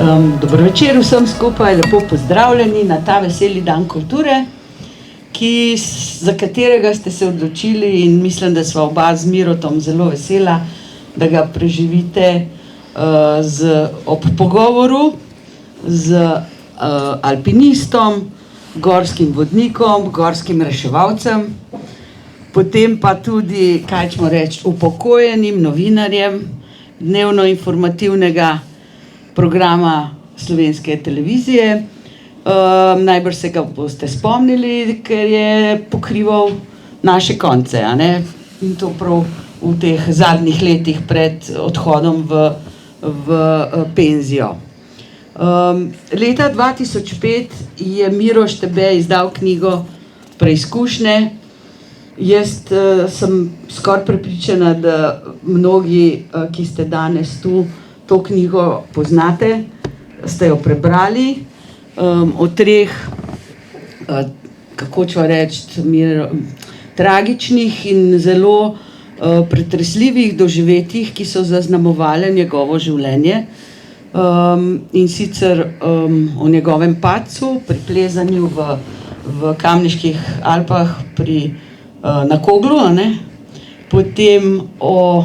Dobro večer vsem skupaj, lepo pozdravljeni na ta veseli dan kulture, za katerega ste se odločili in mislim, da sva oba z Mirotom zelo vesela, da ga preživite ob pogovoru z alpinistom, gorskim vodnikom, gorskim reševalcem, potem pa tudi, kaj ćemo reči, upokojenim novinarjem dnevno informativnega programa Slovenske televizije. Najbrž se ga boste spomnili, ker je pokrival naše konce, a ne? In to prav v teh zadnjih letih pred odhodom v penzijo. Leta 2005 je Miro Štebe izdal knjigo Preizkušnje. Jaz sem skoraj prepričana, da mnogi, ki ste danes tu, to knjigo poznate, ste jo prebrali. O treh, kako ću reči, tragičnih in zelo pretresljivih doživetjih, ki so zaznamovale njegovo življenje. In sicer o njegovem padcu pri plezanju v Kamniških Alpah na Koglu, a ne? Potem o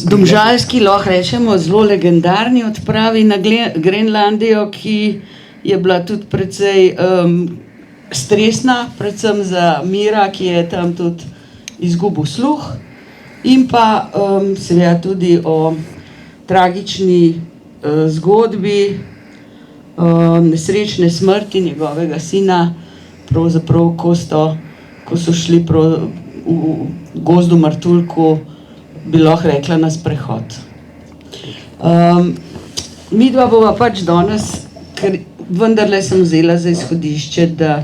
domžalski, lahko rečemo, zelo legendarni odpravi na Grenlandijo, ki je bila tudi precej stresna, predvsem za Mira, ki je tam tudi izgubil sluh. In pa seveda tudi o tragični zgodbi nesrečne smrti njegovega sina, pravzaprav, ko so šli v gozdu Martuljku, bi lahko rekla, na sprehod. Midva bova pač danes, ker vendarle sem vzela za izhodišče, da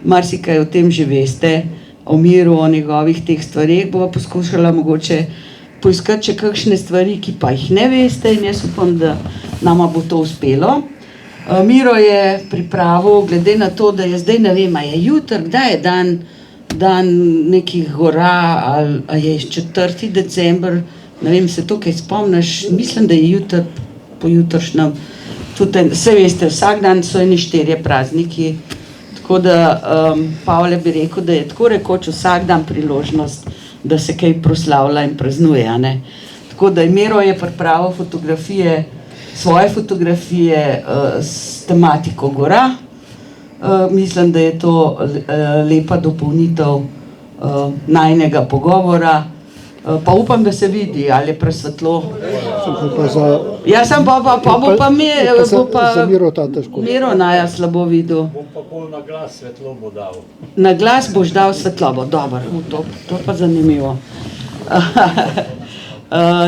marsikaj o tem že veste, o Miru, o njegovih teh stvareh, bova poskušala mogoče poiskati še kakšne stvari, ki pa jih ne veste, in jaz upam, da nama bo to uspelo. Miro je pripravil, glede na to, da je zdaj, ne vem, a je jutri, kdaj je dan nekih gora, ali je 4. december, ne vem, se to kaj spomniš, mislim, da je jutri, pojutrišnjem, vse veste, vsak dan so eni 4 prazniki, tako da Pavle bi rekel, da je tako rekoč vsak dan priložnost, da se kaj proslavlja in praznuje, a ne. Tako da Miro je pripravil svoje fotografije s tematiko gora. Mislim, da je to lepa dopolnitev najinega pogovora. Pa upam, da se vidi, ali je presvetlo. Ja, sem pa bo pa Miro naja slabo videl. Bom pa bolj na glas svetlobo dal. Na glas boš dal svetlobo, dobro, to pa zanimivo.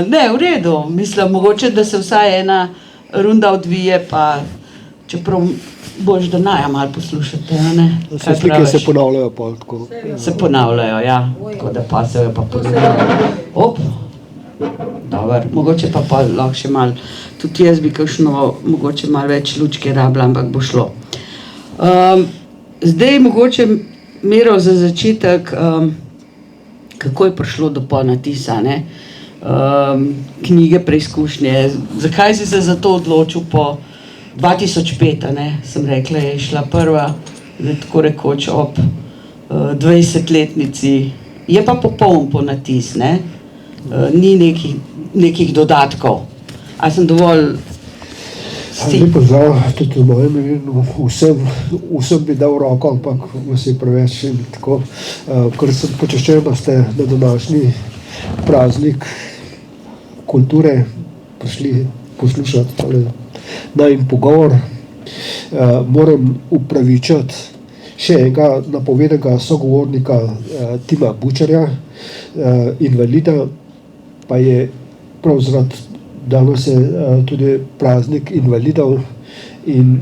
Ne, v redu, mislim, mogoče, da se vsaj ena runda odvije, pa čeprav boš, da naja malo poslušate, a ne? Se slike se ponavljajo pa tako. Se ponavljajo, ja, tako da pa se jo pa ponavljajo. Dobar, mogoče pa lahko še malo, tudi jaz bi kakšno, mogoče malo več lučke rabila, ampak bo šlo. Zdaj mogoče, Miro, za začetek, kako je prišlo do ponatisa, ne? Knjige Preizkušnje. Zakaj si se za to odločil po 2005, ne? Sem rekla, je šla prva, tako rekoč ob 20-letnici. Je pa popoln ponatis, ne? Ni nekih dodatkov. A sem dovolj Lep pozdrav tudi v mojem imenu, vsem bi dal roko, ampak vas je preveč in tako. Ker sem počaščen, da ste na današnji praznik kulture prišli poslušati najin pogovor. Moram upravičiti še enega napovedanega sogovornika Tima Bučarja, invalida, pa je prav zaradi danes je tudi praznik invalidov in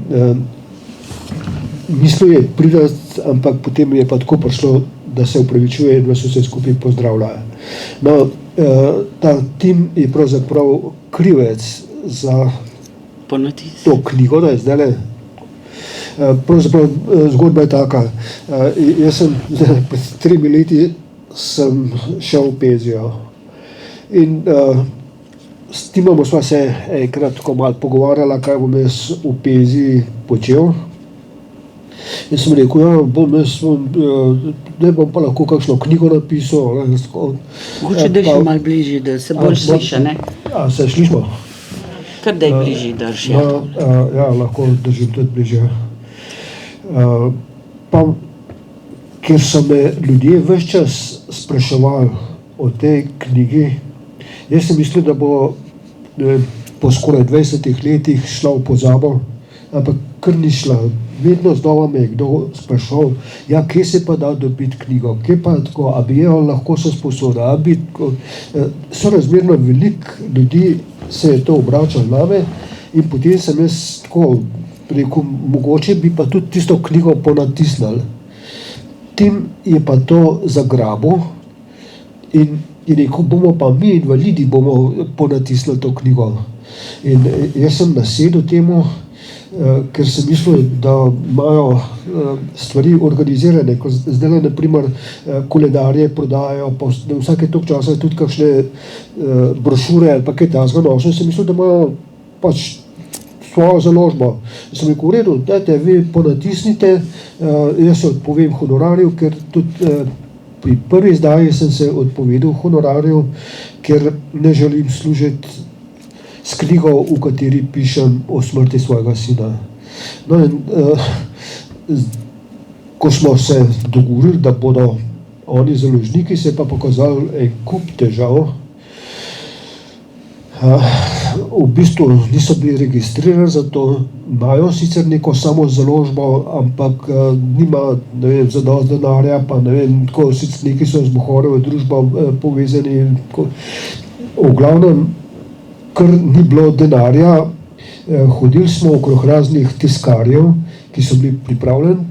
mislil je priti, ampak potem je pa tako prišlo, da se upravičuje in vas vse skupaj pozdravljajo. No, ta Tim je pravzaprav krivec za to knjigo, da je zdajle. Pravzaprav zgodba je taka. Jaz sem pred 3 leti sem šel v penzijo in S Timom sva se enkrat tako malo pogovarjala, kaj bom jaz v penziji počel. In sem rekel, ja, ne bom pa lahko kakšno knjigo napisal. Mogoče drži malo bližje, da se bolj sliša, ne? A se slišimo? Kar daj bližje drži. Ja, lahko držim tudi bližje. Pa, ker so me ljudje ves čas spraševali o tej knjigi, jaz sem mislil, da bo po skoraj 20 letih šla v pozabo, ampak kar ni šla. Vedno znova me je kdo sprašal, ja, kje se pa da dobiti knjigo, kje pa tako, a bi jo lahko se sposoda, sorazmerno veliko ljudi se je to obračalo name in potem sem jaz tako rekel, mogoče bi pa tudi tisto knjigo ponatisnili. Tim je pa to zagrabil in rekel, bomo pa mi invalidi bomo ponatisnili to knjigo. In jaz sem nasedel temu, ker sem mislil, da imajo stvari organizirane, ko zdaj na primer koledarje prodajajo, pa vsake toliko časa tudi kakšne brošure ali pa kaj takega nošenja, sem mislil, da imajo pač svojo založbo. Sem rekel, v redu, dajte, vi ponatisnite, jaz se odpovem honorarju, ker tudi pri prvi izdaji sem se odpovedal honorarju, ker ne želim služiti s knjigo, v kateri pišem o smrti svojega sina. No in ko smo se dogovorili, da bodo oni založniki, se je pa pokazal en kup težav. V bistvu niso bili registrirani za to, imajo sicer neko samo založbo, ampak nima, ne vem, zadosti denarja, pa ne vem, tako sicer neki so z Bohorjevo družbo povezani. V glavnem, ker ni bilo denarja, hodili smo okrog raznih tiskarjev, ki so bili pripravljeni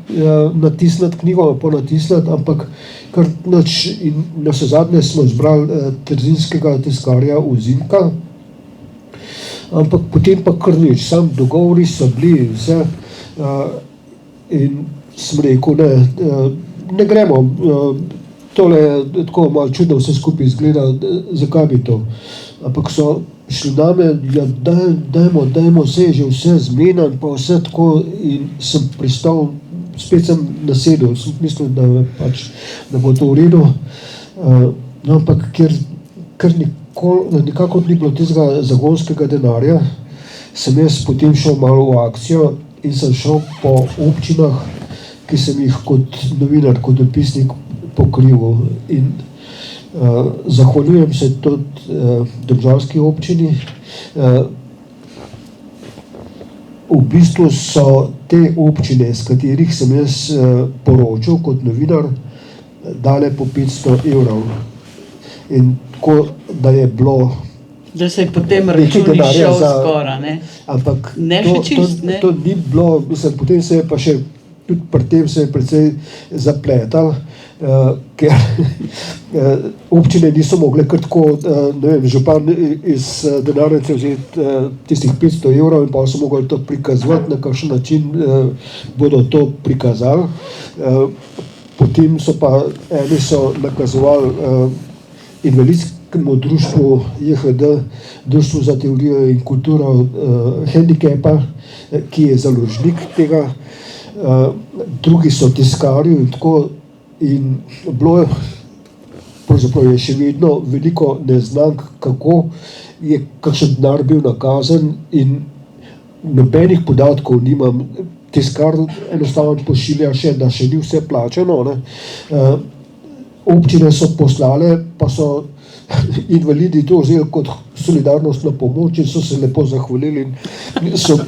natisniti knjigo, ponatisniti, ampak kar nič. In navsezadnje smo izbrali trzinskega tiskarja Ozimka, ampak potem pa kar nič, sam dogovori so bili vse in sem rekel, ne gremo, tole je tako malo čudno vse skupaj izgleda, zakaj bi to. Ampak so šli name, ja, dajmo, se je že vse zmenjeno, pa vse tako in sem pristal, spet sem nasedel, sem mislil, da bo to v redu. No, ampak ker nikakor ni bilo tistega zagonskega denarja, sem jaz potem šel malo v akcijo in sem šel po občinah, ki sem jih kot novinar, kot dopisnik pokrival. In zahvaljujem se tudi domžalski občini. V bistvu so te občine, s katerih sem jaz poročal kot novinar, dale po 500 evrov. In tako, da je bilo da se je potem račun išel skoraj, ne? Ampak ne še čist, ne? To ni bilo, mislim, potem se je pa še, tudi pri tem se je precej zapletal, ker občine niso mogle kar tako, ne vem, župan iz denarnice vzeti tistih 500 evrov in pa so mogli to prikazovati, na kakšen način bodo to prikazali. Potem so pa, eni so nakazovali invalidskemu društvu JHD, Društvu za teorijo in kulturo hendikepa, ki je založnik tega, drugi so tiskarji in tako. In bilo je, pravzaprav je še vedno veliko neznank, kako je kakšen denar bil nakazan in nobenih podatkov nimam. Tiskar enostavno pošilja še, da še ni vse plačano, ne. Občine so poslale, pa so invalidi to vzeli kot solidarnostno pomoč in so se lepo zahvalili in so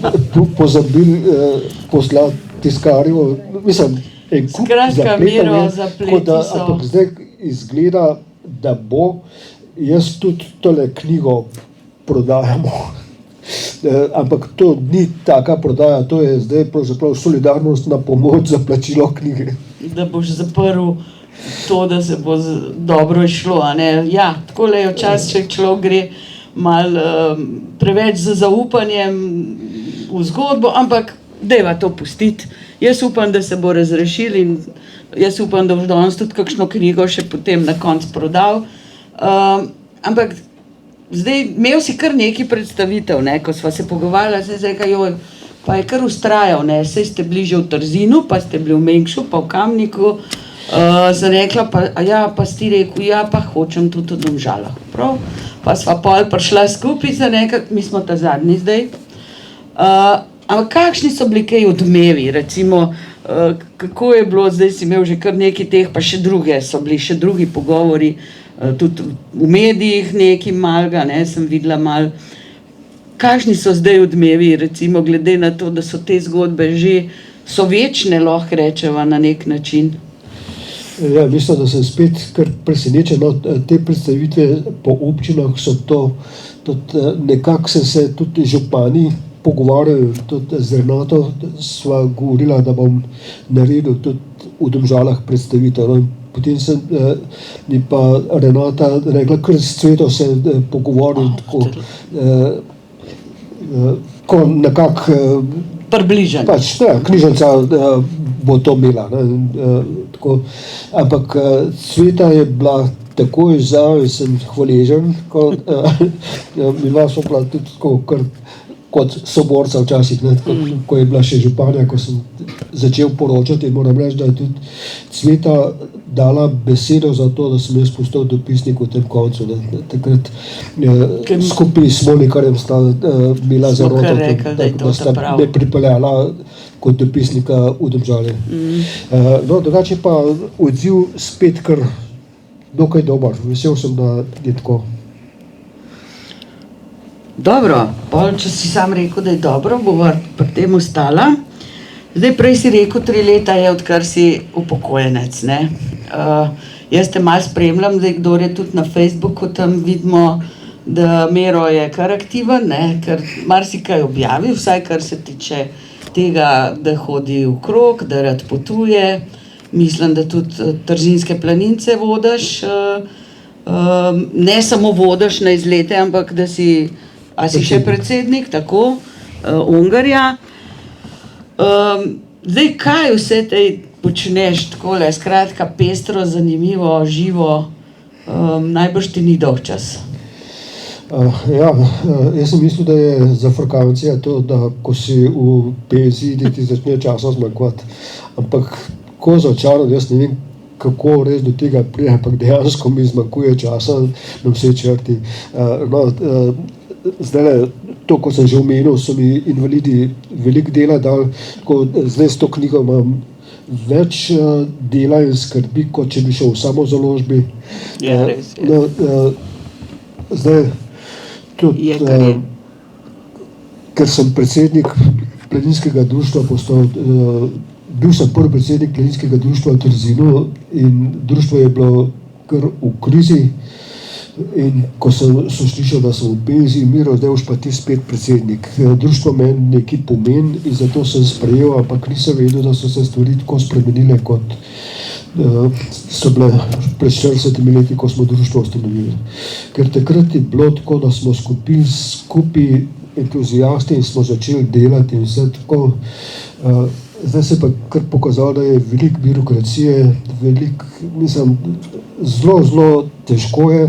pozabili poslati tiskarju. Mislim, skratka, Miro, zapleti so. Ampak zdaj izgleda, da bo, jaz tudi tole knjigo prodajamo. Ampak to ni taka prodaja, to je zdaj pravzaprav solidarnostna pomoč za plačilo knjige. Da boš zaprl to, da se bo dobro išlo, a ne? Ja, takole je včasih, če človek gre malo preveč z zaupanjem v zgodbo, ampak dajva to pustiti. Jaz upam, da se bo razrešil in jaz upam, da boš danes tudi kakšno knjigo še potem na koncu prodal. Ampak zdaj, imel si kar nekaj predstavitev, ne, ko sva se pogovarjala, sem se rekel, joj, pa je kar ustrajal, ne, saj ste bili že v Trzinu, pa ste bili v Mengšu, pa v Kamniku, sem rekla, pa si rekel, ja, pa hočem tudi v Domžalah, prav, pa sva pol prišla skupaj, sem rekla, mi smo ta zadnji zdaj, ampak kakšni so bili kaj odmevi, recimo, kako je bilo, zdaj si imel že kar nekaj teh, pa še druge so bili, še drugi pogovori, tudi v medijih nekaj malega, ne, sem videla malo. Kakšni so zdaj odmevi, recimo, glede na to, da so te zgodbe že, so večne, lahko rečeva na nek način? Ja, mislim, da sem spet kar presenečen, no, te predstavitve po občinah so to, tudi nekako sem se tudi župani pogovarjali, tudi z Renato sva govorila, da bom naredil tudi v Domžalah predstavitev, no. Potem sem mi pa Renata rekla, kar s Cveto se pogovoril, ko nekako približen. Pač, knjižnica bo to imela, tako, ampak Cveta je bila takoj zraven, sem hvaležen, ko mi smo bila tudi tako, kar kot soborca včasih, ne, ko je bila še županja, ko sem začel poročati, moram reči, da je tudi Cveta dala besedo za to, da sem jaz postal dopisnik v tem koncu. Ne. Takrat skupaj s Monikarjem sta bila zarota, da sta me pripeljala kot dopisnika v Domžale. No, drugače pa odziv spet kar dokaj dober. Vesel sem, da je tako. Dobro, če si sam rekel, da je dobro, bova pri tem ostala. Zdaj, prej si rekel, 3 leta je, odkar si upokojenec, ne. Jaz te malo spremljam, zdaj, kdo je tudi na Facebooku, tam vidimo, da Mero je kar aktiven, ne, ker marsikaj objavi, vsaj kar se tiče tega, da hodi v krog, da rad potuje, mislim, da tudi Trzinske planince vodiš, ne samo vodiš na izlete, ampak da si, a si še predsednik, tako, Ungarja. Zdaj, kaj vse te počneš takole, skratka, pestro, zanimivo, živo, najbrž ti ni dolg čas. Ja, jaz sem mislil, da je zafrkancija to, da ko si v penziji, da ti začne časa zmanjkovati. Ampak ko začaram, jaz ne vem, kako res do tega pride, ampak dejansko mi zmanjkuje časa na vse črti. Zdaj, to, ko sem že omenil, so mi invalidi veliko dela dali, tako zdaj s to knjigo imam več dela in skrbi, kot če bi šel v samozaložbi. Ja, res je. Zdaj, tudi, ker sem predsednik planinskega društva postal, bil sem prvi predsednik planinskega društva v Trzinu in društvo je bilo kar v krizi. In ko so slišal, da sem v penziji, Miro, zdaj boš pa ti spet predsednik. Društvo meni nekaj pomeni in zato sem sprejel, ampak nisem vedel, da so se stvari tako spremenile, kot so bile pred 40 leti, ko smo društvo ustanovili. Ker takrat je bilo tako, da smo skupaj entuzijasti in smo začeli delati in vse tako. Zdaj se pa kar pokazalo, da je veliko birokracije, zelo težko je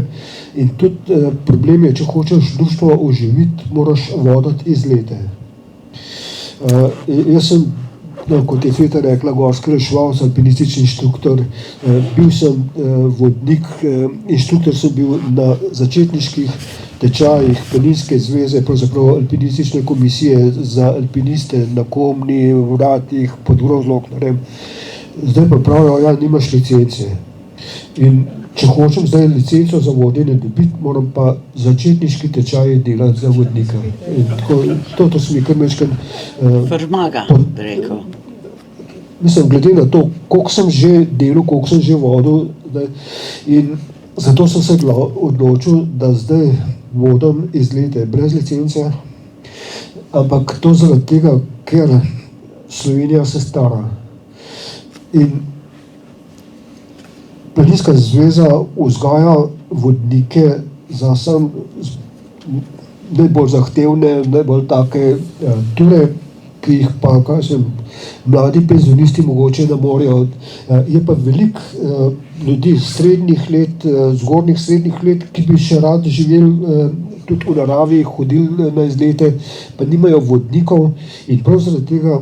in tudi problem je, če hočeš društvo oživiti, moraš voditi izlete. Jaz sem, kot je Cveta rekla, gorski reševalec, alpinistični inštruktor, bil sem vodnik, inštruktor sem bil na začetniških tečajih Planinske zveze, pravzaprav alpinistične komisije za alpiniste na Komni, Vratih, pod Grozloknarjem. Zdaj pa pravijo, ja, nimaš licence. In če hočem zdaj licenco za vodenje dobiti, moram pa začetniški tečaj delati za vodnika. In tako, to se mi kar mečkam Vrmaga, bi rekel. Mislim, glede na to, koliko sem že delal, koliko sem že vodil, in zato sem se odločil, da zdaj vodim izlete brez licence, ampak to zaradi tega, ker Slovenija se stara. In Planinska zveza vzgaja vodnike za najbolj zahtevne, najbolj take ture, ki jih pa, mladi penzionisti mogoče ne morejo. Je pa veliko ljudi srednjih let, zgornjih srednjih let, ki bi še rad živeli tudi v naravi hodili na izlete, pa nimajo vodnikov in prav zaradi tega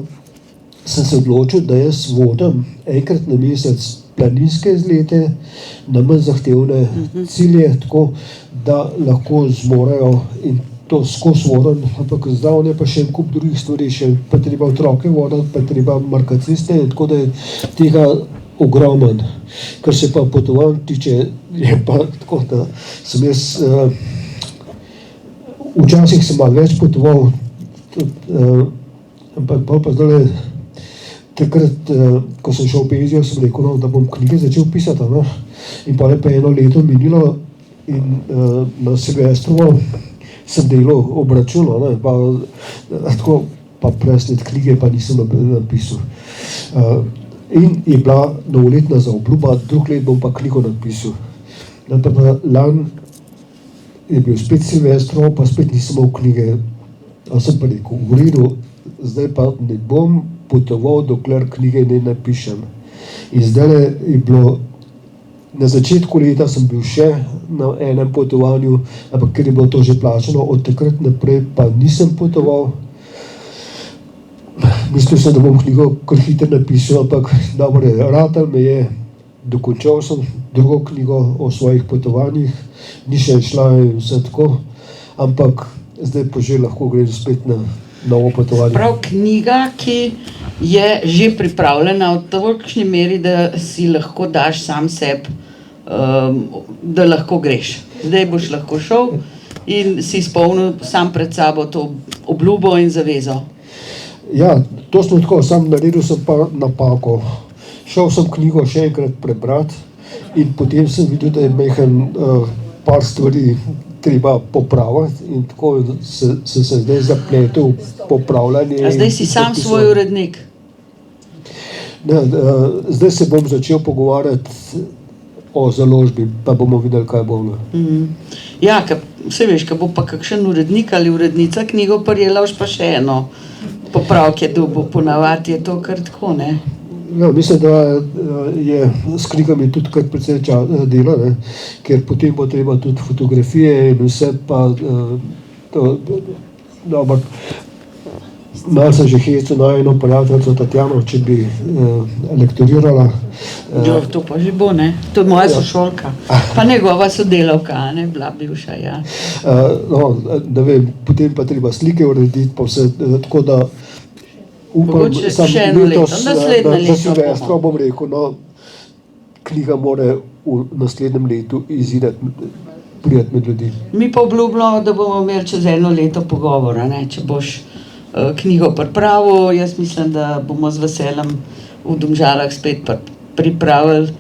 sem se odločil, da jaz vodim enkrat na mesec planinske izlete na manj zahtevne cilje, tako da lahko zmorejo in to skozi voden, ampak zdaj je pa še en kup drugih stvari, še pa treba otroke voditi, pa treba markaciste, tako da je tega ogromen. Kar se pa potovanj tiče, je pa tako, da sem jaz, včasih sem malo več potoval, ampak pa zdaj takrat, ko sem šel v penzijo, sem rekel, no, da bom knjige začel pisati, no? In pa je pa eno leto minilo in na Silvestrovo sem delal obračuno, ne, pa presnet knjige pa nisem napisal. In je bila novoletna zaobljuba, drug let bom pa knjigo napisal. Lani je bil spet Silvestro, pa spet nisem imel knjige. A sem pa rekel, v redu, zdaj pa ne bom potoval, dokler knjige ne napišem. In zdaj je bilo, na začetku leta sem bil še na enem potovanju, ampak ker je bilo to že plačano, od takrat naprej pa nisem potoval. Mislil sem, da bom knjigo kar hitro napisal, ampak dobro je, ratal me je, dokončal sem drugo knjigo o svojih potovanjih, ni še šla in vse tako, ampak zdaj pa že lahko grem spet na novo potovanje. Prav knjiga, ki je že pripravljena v tolikšni meri, da si lahko daš sam sebi, da lahko greš. Zdaj boš lahko šel in si izpolnil sam pred sabo to obljubo in zavezo. Ja, to sem tako, sam naredil sem pa napako. Šel sem knjigo še enkrat prebrati in potem sem videl, da je majhen par stvari treba popraviti in tako sem se zdaj zapletel v popravljanje. A zdaj si sam svoj urednik? Ne, zdaj se bom začel pogovarjati o založbi, pa bomo videli, kaj bomo. Ja, vse veš, ko bo pa kakšen urednik ali urednica knjigo prijela, pa še eno popravke dobo, ponavadi je to kar tako, ne? Ja, mislim, da je s knjigami tudi kar precej dela, ne? Ker potem bo treba tudi fotografije in vse pa dobro. Malo sem že hecel na eno prijateljico Tatjano, če bi lektorirala. Jo, to pa že bo, ne? To je moja sošolka, pa njegova sodelavka, ne, bila bivša, ja. No, da vem, potem pa treba slike urediti, pa vse, tako da upam, sam letos, za Silvestro bom rekel, no, knjiga more v naslednjem letu priti med ljudi. Mi pa obljubljamo, da bomo imeli čez eno leto pogovora, ne, če boš knjigo pripravil, jaz mislim, da bomo z veseljem v Domžalah spet pripravili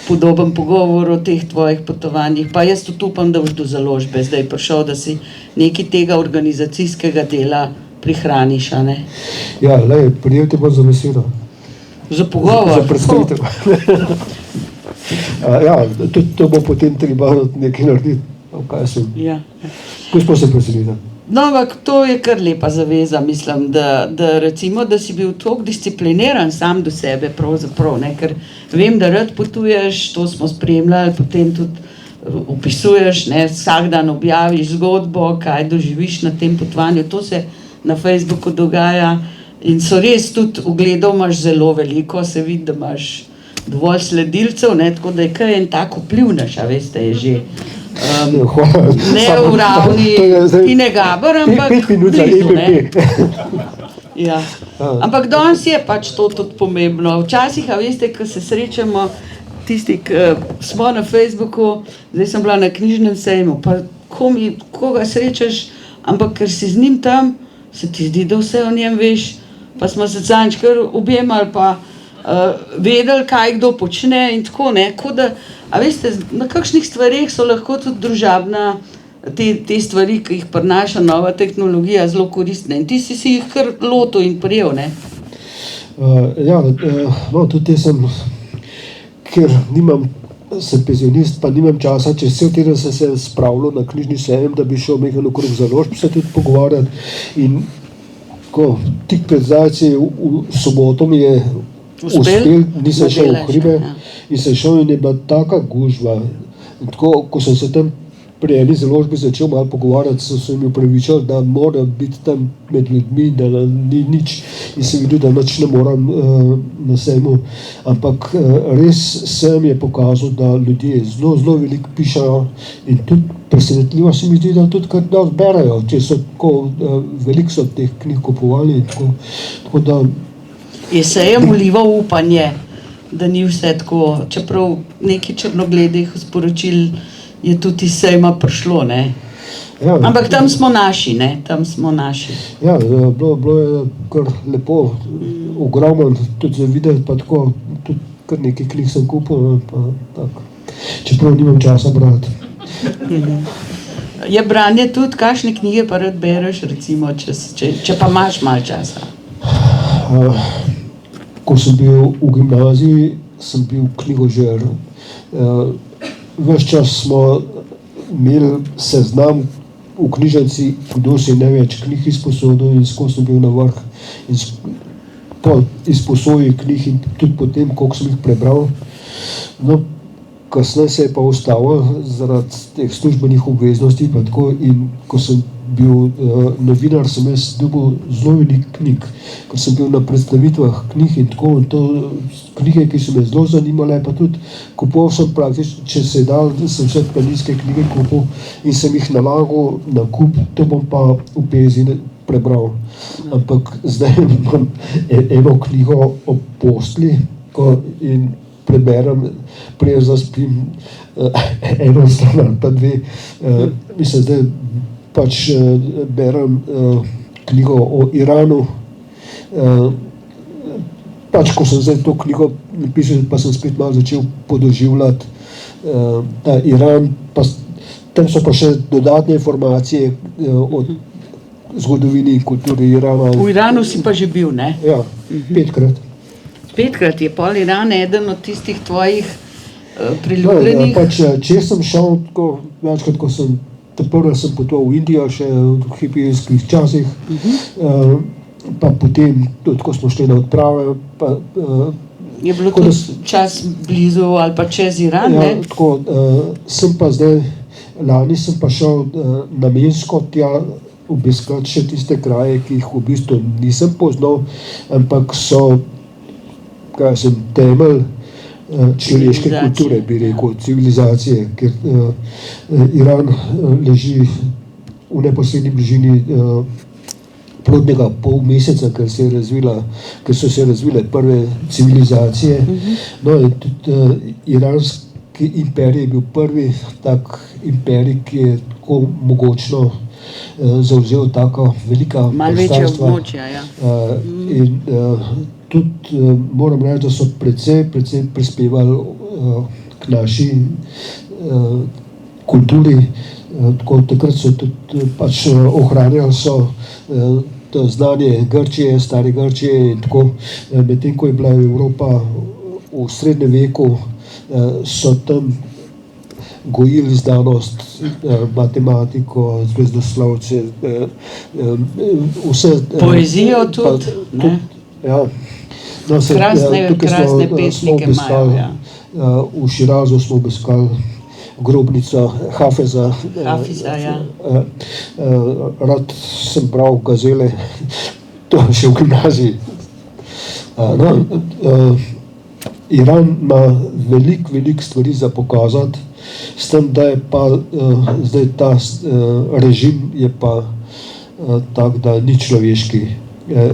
podoben pogovor o teh tvojih potovanjih, pa jaz tudi upam, da boš do založbe zdaj prišel, da si nekaj tega organizacijskega dela prihraniš, a ne? Ja, lej, prijel te bo za besedo. Za pogovor? Za predstavitev. Ja, tudi to bo potem treba nekaj narediti, kaj sem. Ja. Ko smo se preselili. No, ampak to je kar lepa zaveza, mislim, da recimo, da si bil toliko discipliniran sam do sebe pravzaprav, ne, ker vem, da rad potuješ, to smo spremljali, potem tudi opisuješ, ne, vsak dan objaviš zgodbo, kaj doživiš na tem potovanju, to se na Facebooku dogaja in so res tudi ogledov imaš zelo veliko, se vidi, da imaš dovolj sledilcev, ne, tako da je kaj en tak vplivnež, a veste, je že. Ne v ravni Tine Gaber, ampak blizu, ne. Ja. Ampak danes je pač to tudi pomembno. Včasih, a veste, ko se srečamo, tisti, ki smo na Facebooku, zdaj sem bila na knjižnem sejmu, pa koga srečaš, ampak ker si z njim tam, se ti zdi, da vse o njem veš, pa smo se zadnjič kar objemali, pa vedeli, kaj kdo počne in tako, ne, kot da, a veste, na kakšnih stvareh so lahko tudi družabna, te stvari, ki jih prinaša nova tehnologija, zelo koristne in ti si jih kar lotil in prijel, ne? Ja, no, tudi jaz sem, ker sem penzionist, pa nimam časa, čez cel teden sem se spravljal na knjižni sejem, da bi šel nekaj okrog založb se tudi pogovarjati in ko tik pred zdajci v soboto mi je uspel, nisem šel v hribe in sem šel in je bila taka gužva. In tako, ko sem se tam pri eni založbi začel malo pogovarjati, so jim upravičili, da mora biti tam med ljudmi, da ni nič in sem videl, da nič ne moram na sejmu. Ampak res sejem je pokazal, da ljudje zelo veliko pišajo in tudi presenetljivo se mi zdi, da tudi kar dosti berajo, če so tako, veliko so teh knjig kupovali, tako da... Je sejem vlival upanje, da ni vse tako, čeprav nekaj črnogledih sporočil je tudi iz sejma prišlo, ne? Ja, ampak tam smo naši, ne? Tam smo naši. Ja, bilo je kar lepo, ogromno, tudi za videti, pa tako, tudi kar nekaj knjig sem kupil, pa tako. Čeprav nimam časa brati. Je branje tudi, kakšne knjige pa rad bereš, recimo, če pa imaš malo časa? Ko sem bil v gimnaziji, sem bil knjigožer. Ves čas smo imeli seznam v knjižnici, kdo si največ knjig izposodil in skozi sem bil na vrh. In po izposoji knjig in tudi potem, koliko sem jih prebral. No, kasneje se je pa ustavil zaradi teh službenih obveznosti pa tako, in ko sem bil novinar, sem jaz dobil zelo veliko knjig, ker sem bil na predstavitvah knjig in tako, in to knjige, ki so me zelo zanimale, pa tudi kupoval sem praktično, če se je dal, sem vse planinske knjige kupil in sem jih nalagal na kup, to bom pa v pezi prebral. Ampak zdaj imam eno knjigo o postli in preberem, prej zaspim eno stran ali pa dve. Mislim, zdaj pač berem knjigo o Iranu. Pač, ko sem zdaj to knjigo napisal, pa sem spet malo začel podoživljati ta Iran, pa tam so pa še dodatne informacije o zgodovini in kulturi Irana. V Iranu si pa že bil, ne? Ja, 5-krat. 5-krat je pol Iran eden od tistih tvojih priljubljenih? No, pač, če sem šel tako večkrat, ko sem prvo sem potoval v Indijo, še v hipijskih časih, pa potem tudi, ko smo šli na odprave. Je bilo tudi čas blizu ali pa čez Iran, ne? Ja, tako, sem pa zdaj, lani sem pa šel namensko tja obiskati še tiste kraje, ki jih v bistvu nisem poznal, ampak so, temelj človeške kulture, bi rekel, civilizacije, ker Iran leži v neposredni bližini plodnega polmeseca, ker so se razvile prve civilizacije. No, in tudi iranski imperij je bil prvi tak imperij, ki je tako mogočno zavzel tako velika prostranstva. Malo večje območja, ja. In tudi moram reči, da so precej prispevali k naši kulturi. Tako takrat so tudi pač ohranjali so to znanje Grčije, stare Grčije in tako. Medtem ko je bila Evropa v srednjem veku, so tam gojili znanost, matematiko, zvezdoslovce, vse. Poezijo tudi, ne? Ja. No, krasne pesnike imajo, ja. V Širazu smo obiskali grobnico Hafeza. Hafiza, ja. Rad sem bral gazele, to še v gimnaziji. Iran ima veliko stvari za pokazati, s tem, da je pa zdaj ta režim je pa tak, da ni človeški.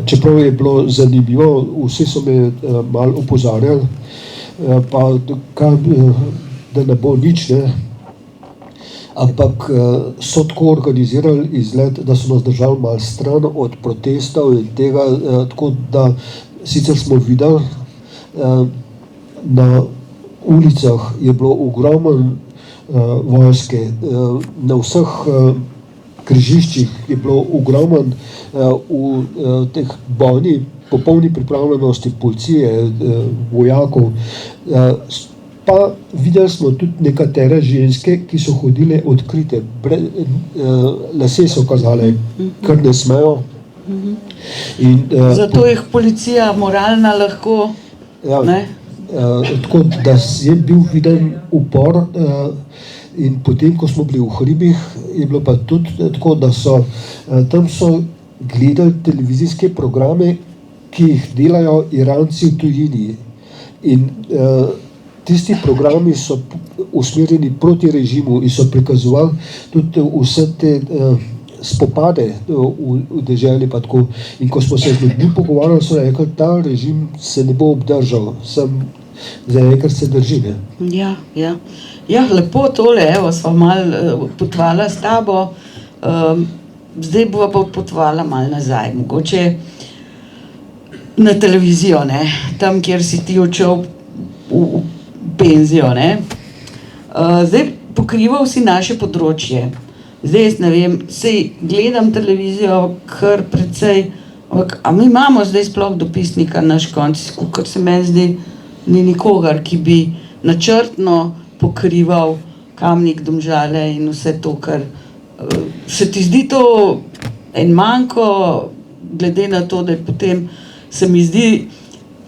Čeprav je bilo zanimivo, vsi so me malo opozarjali, pa da ne bo nič, ne. Ampak so tako organizirali izlet, da so nas držali malo stran od protestov in tega, tako da sicer smo videli, na ulicah je bilo ogromno vojske, na vseh križiščih je bilo ogromno v teh bojni, popolni pripravljenosti policije, vojakov. Pa videli smo tudi nekatere ženske, ki so hodile odkrite, lase so kazale, kar ne smejo. Zato jih policija moralna lahko, ja, ne? Tako da je bil viden upor In potem, ko smo bili v hribih, je bilo pa tudi tako, da tam so gledali televizijske programe, ki jih delajo Iranci v tujini. In tisti programi so usmerjeni proti režimu in so prikazovali tudi vse te spopade v deželi pa tako. In ko smo se z ljudmi pogovarjali, so rekli, ta režim se ne bo obdržal, zaenkrat se drži. Ne? Ja, lepo tole, evo, sva malo potovala s tabo, zdaj bova pa potovala malo nazaj, mogoče na televizijo, ne, tam, kjer si ti odšel v penzijo, ne. Zdaj pokrival si naše področje, zdaj jaz ne vem, sej gledam televizijo kar precej, a mi imamo zdaj sploh dopisnika naš konc, kakor se meni zdi, ni nikogar, ki bi načrtno pokrival Kamnik, Domžale in vse to, kar se ti zdi to en manko, glede na to, da je potem, se mi zdi,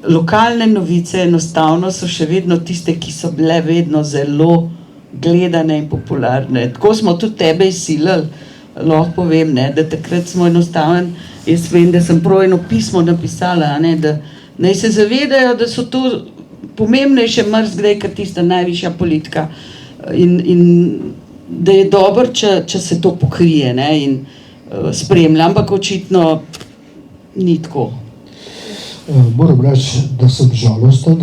lokalne novice enostavno so še vedno tiste, ki so bile vedno zelo gledane in popularne. Tako smo tudi tebe izsilili, lahko povem, ne, da takrat smo enostavno, jaz vem, da sem prav eno pismo napisala, ne, da naj se zavedajo, da so to pomembnejše marsikdaj, kot tista najvišja politika in da je dobro, če se to pokrije, ne, in spremlja, ampak očitno ni tako. Moram reči, da sem žalosten,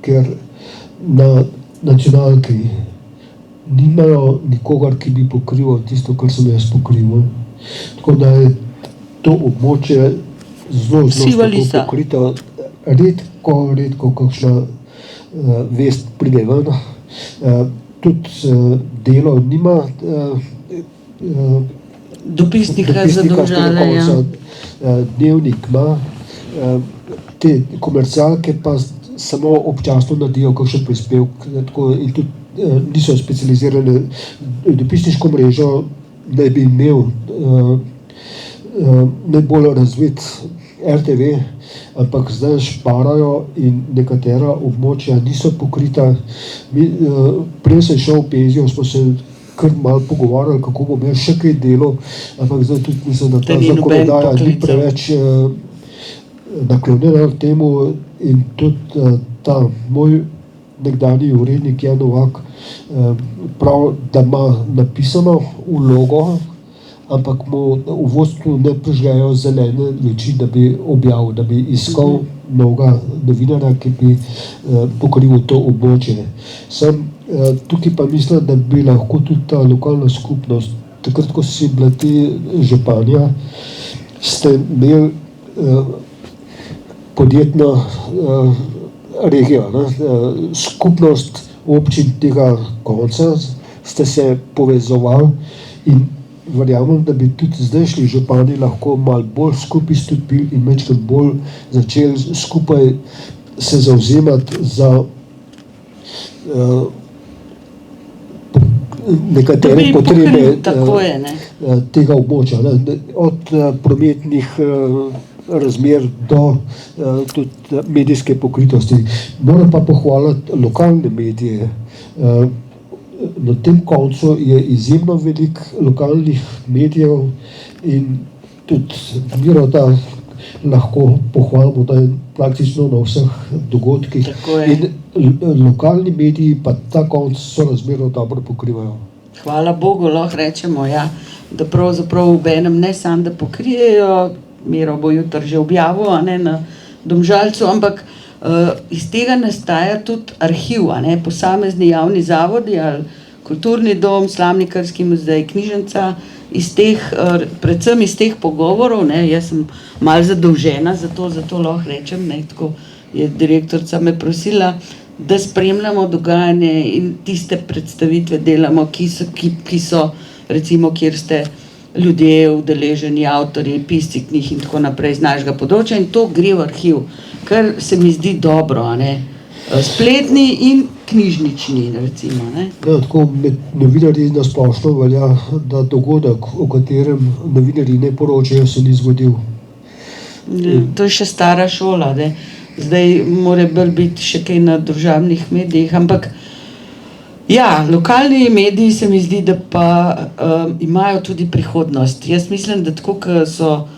ker na nacionalki nimajo nikogar, ki bi pokrival tisto, kar sem jaz pokrival. Tako da je to območje zelo pokrito. Redko kakšna vest pride ven. Tudi Delo nima dopisnika za Domžale, ja. Dnevnik ima, te komercialke pa samo občasno naredijo kakšen prispevek, in tudi niso specializirane. Dopisniško mrežo naj bi imel najbolj razvit RTV, ampak zdaj šparajo in nekatera območja niso pokrita. Prej sem šel v penzijo, smo se kar malo pogovarjali, kako bom jaz še kaj delal, ampak zdaj tudi mislim, da ta zakonodaja ni preveč naklonjena temu in tudi ta moj nekdanji urednik Jan Novak prav, da ima napisano vlogo, ampak mu v vodstvu ne prižgejo zelene luči, da bi objavil, da bi iskal novega novinarja, ki bi pokril to območje. Tukaj pa mislim, da bi lahko tudi ta lokalna skupnost, takrat, ko si bila ti županja, ste imeli podjetno regijo, skupnost občin tega konca, ste se povezovali in verjamem, da bi tudi zdajšnji župani lahko malo bolj skupaj stopili in večkrat bolj začeli skupaj se zavzemati za nekatere potrebe tega območja, od prometnih razmer do tudi medijske pokritosti. Moram pa pohvaliti lokalne medije. Na tem koncu je izjemno veliko lokalnih medijev in tudi Miro, da lahko pohvalimo, da je praktično na vseh dogodkih. In lokalni mediji pa ta konc so razmerno dobro pokrivajo. Hvala Bogu, lahko rečemo, ja, da pravzaprav v enem ne samo, da pokrijejo, Miro bo jutri že objavil, na Domžalcu, ampak iz tega nastaja tudi arhiv, posamezni javni zavodi ali kulturni dom, Slamnikarski muzej, knjižnica, predvsem iz teh pogovorov, jaz sem malo zadolžena za to, zato lahko rečem, tako je direktorica me prosila, da spremljamo dogajanje in tiste predstavitve delamo, ki so recimo, kjer ste ljudje, udeleženi avtorji, pisci knjig in tako naprej z našega področja, in to gre v arhiv, kar se mi zdi dobro, spletni in knjižnični, recimo. Tako med novinarji na splošno velja, da dogodek, o katerem novinarji ne poročajo, se ni zgodil. To je še stara šola, zdaj mora bolj biti še kaj na družabnih medijih, ampak Ja, lokalni mediji se mi zdi, da pa imajo tudi prihodnost. Jaz mislim, da tako, ko so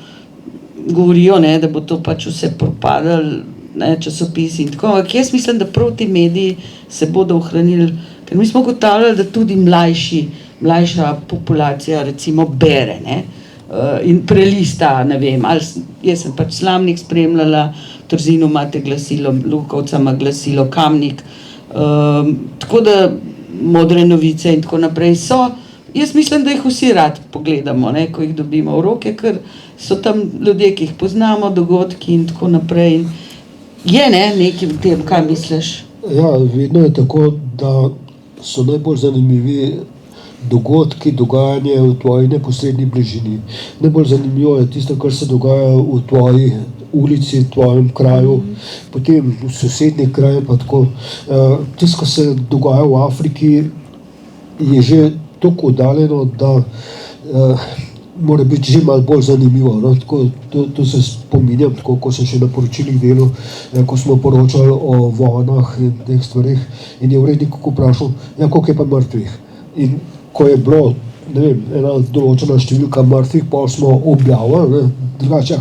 govorijo, ne, da bo to pač vse propadalo, ne, časopisi in tako, ampak jaz mislim, da prav ti mediji se bodo ohranili, ker mi smo ugotavljali, da tudi mlajša populacija recimo bere, ne, in prelista, ne vem, ali jaz sem pač Slamnik spremljala, v Trzinu imate glasilo, Lukovca ima glasilo, Kamnik, tako da Modre novice in tako naprej so. Jaz mislim, da jih vsi rad pogledamo, ne, ko jih dobimo v roke, ker so tam ljudje, ki jih poznamo, dogodki in tako naprej. In je nekaj v tem, kaj misliš? Ja, vedno je tako, da so najbolj zanimivi dogodki, dogajanje v tvoji neposredni bližini. Najbolj zanimivo je tisto, kar se dogaja v tvoji ulici, v tvojem kraju, potem v sosednjih krajih pa tako. Tisto, kar se dogaja v Afriki, je že toliko oddaljeno, da mora biti že malo bolj zanimivo. No? Tako, to se spominjam, tako, ko sem še na poročilih delal, ko smo poročali o vojnah in teh stvarih, in je urednik vprašal, koliko je pa mrtvih. In ko je bilo, ne vem, ena določena številka mrtvih, pa smo objavili, drugače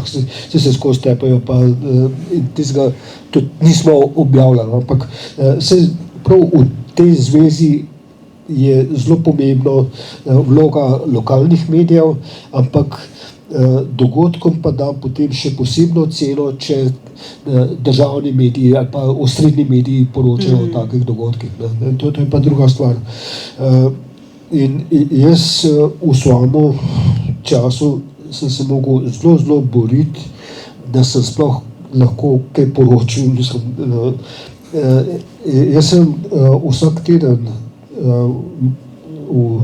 se skozi tepajo, pa in tistega tudi nismo objavljali, ampak prav v tej zvezi je zelo pomembno vloga lokalnih medijev, ampak dogodkom pa da potem še posebno ceno, če državni mediji ali pa osrednji mediji poročajo o takih dogodkih. Ne. To je pa druga stvar. In jaz v svojem času sem se mogel zelo boriti, da sem sploh lahko kaj poročil. Jaz sem vsak teden v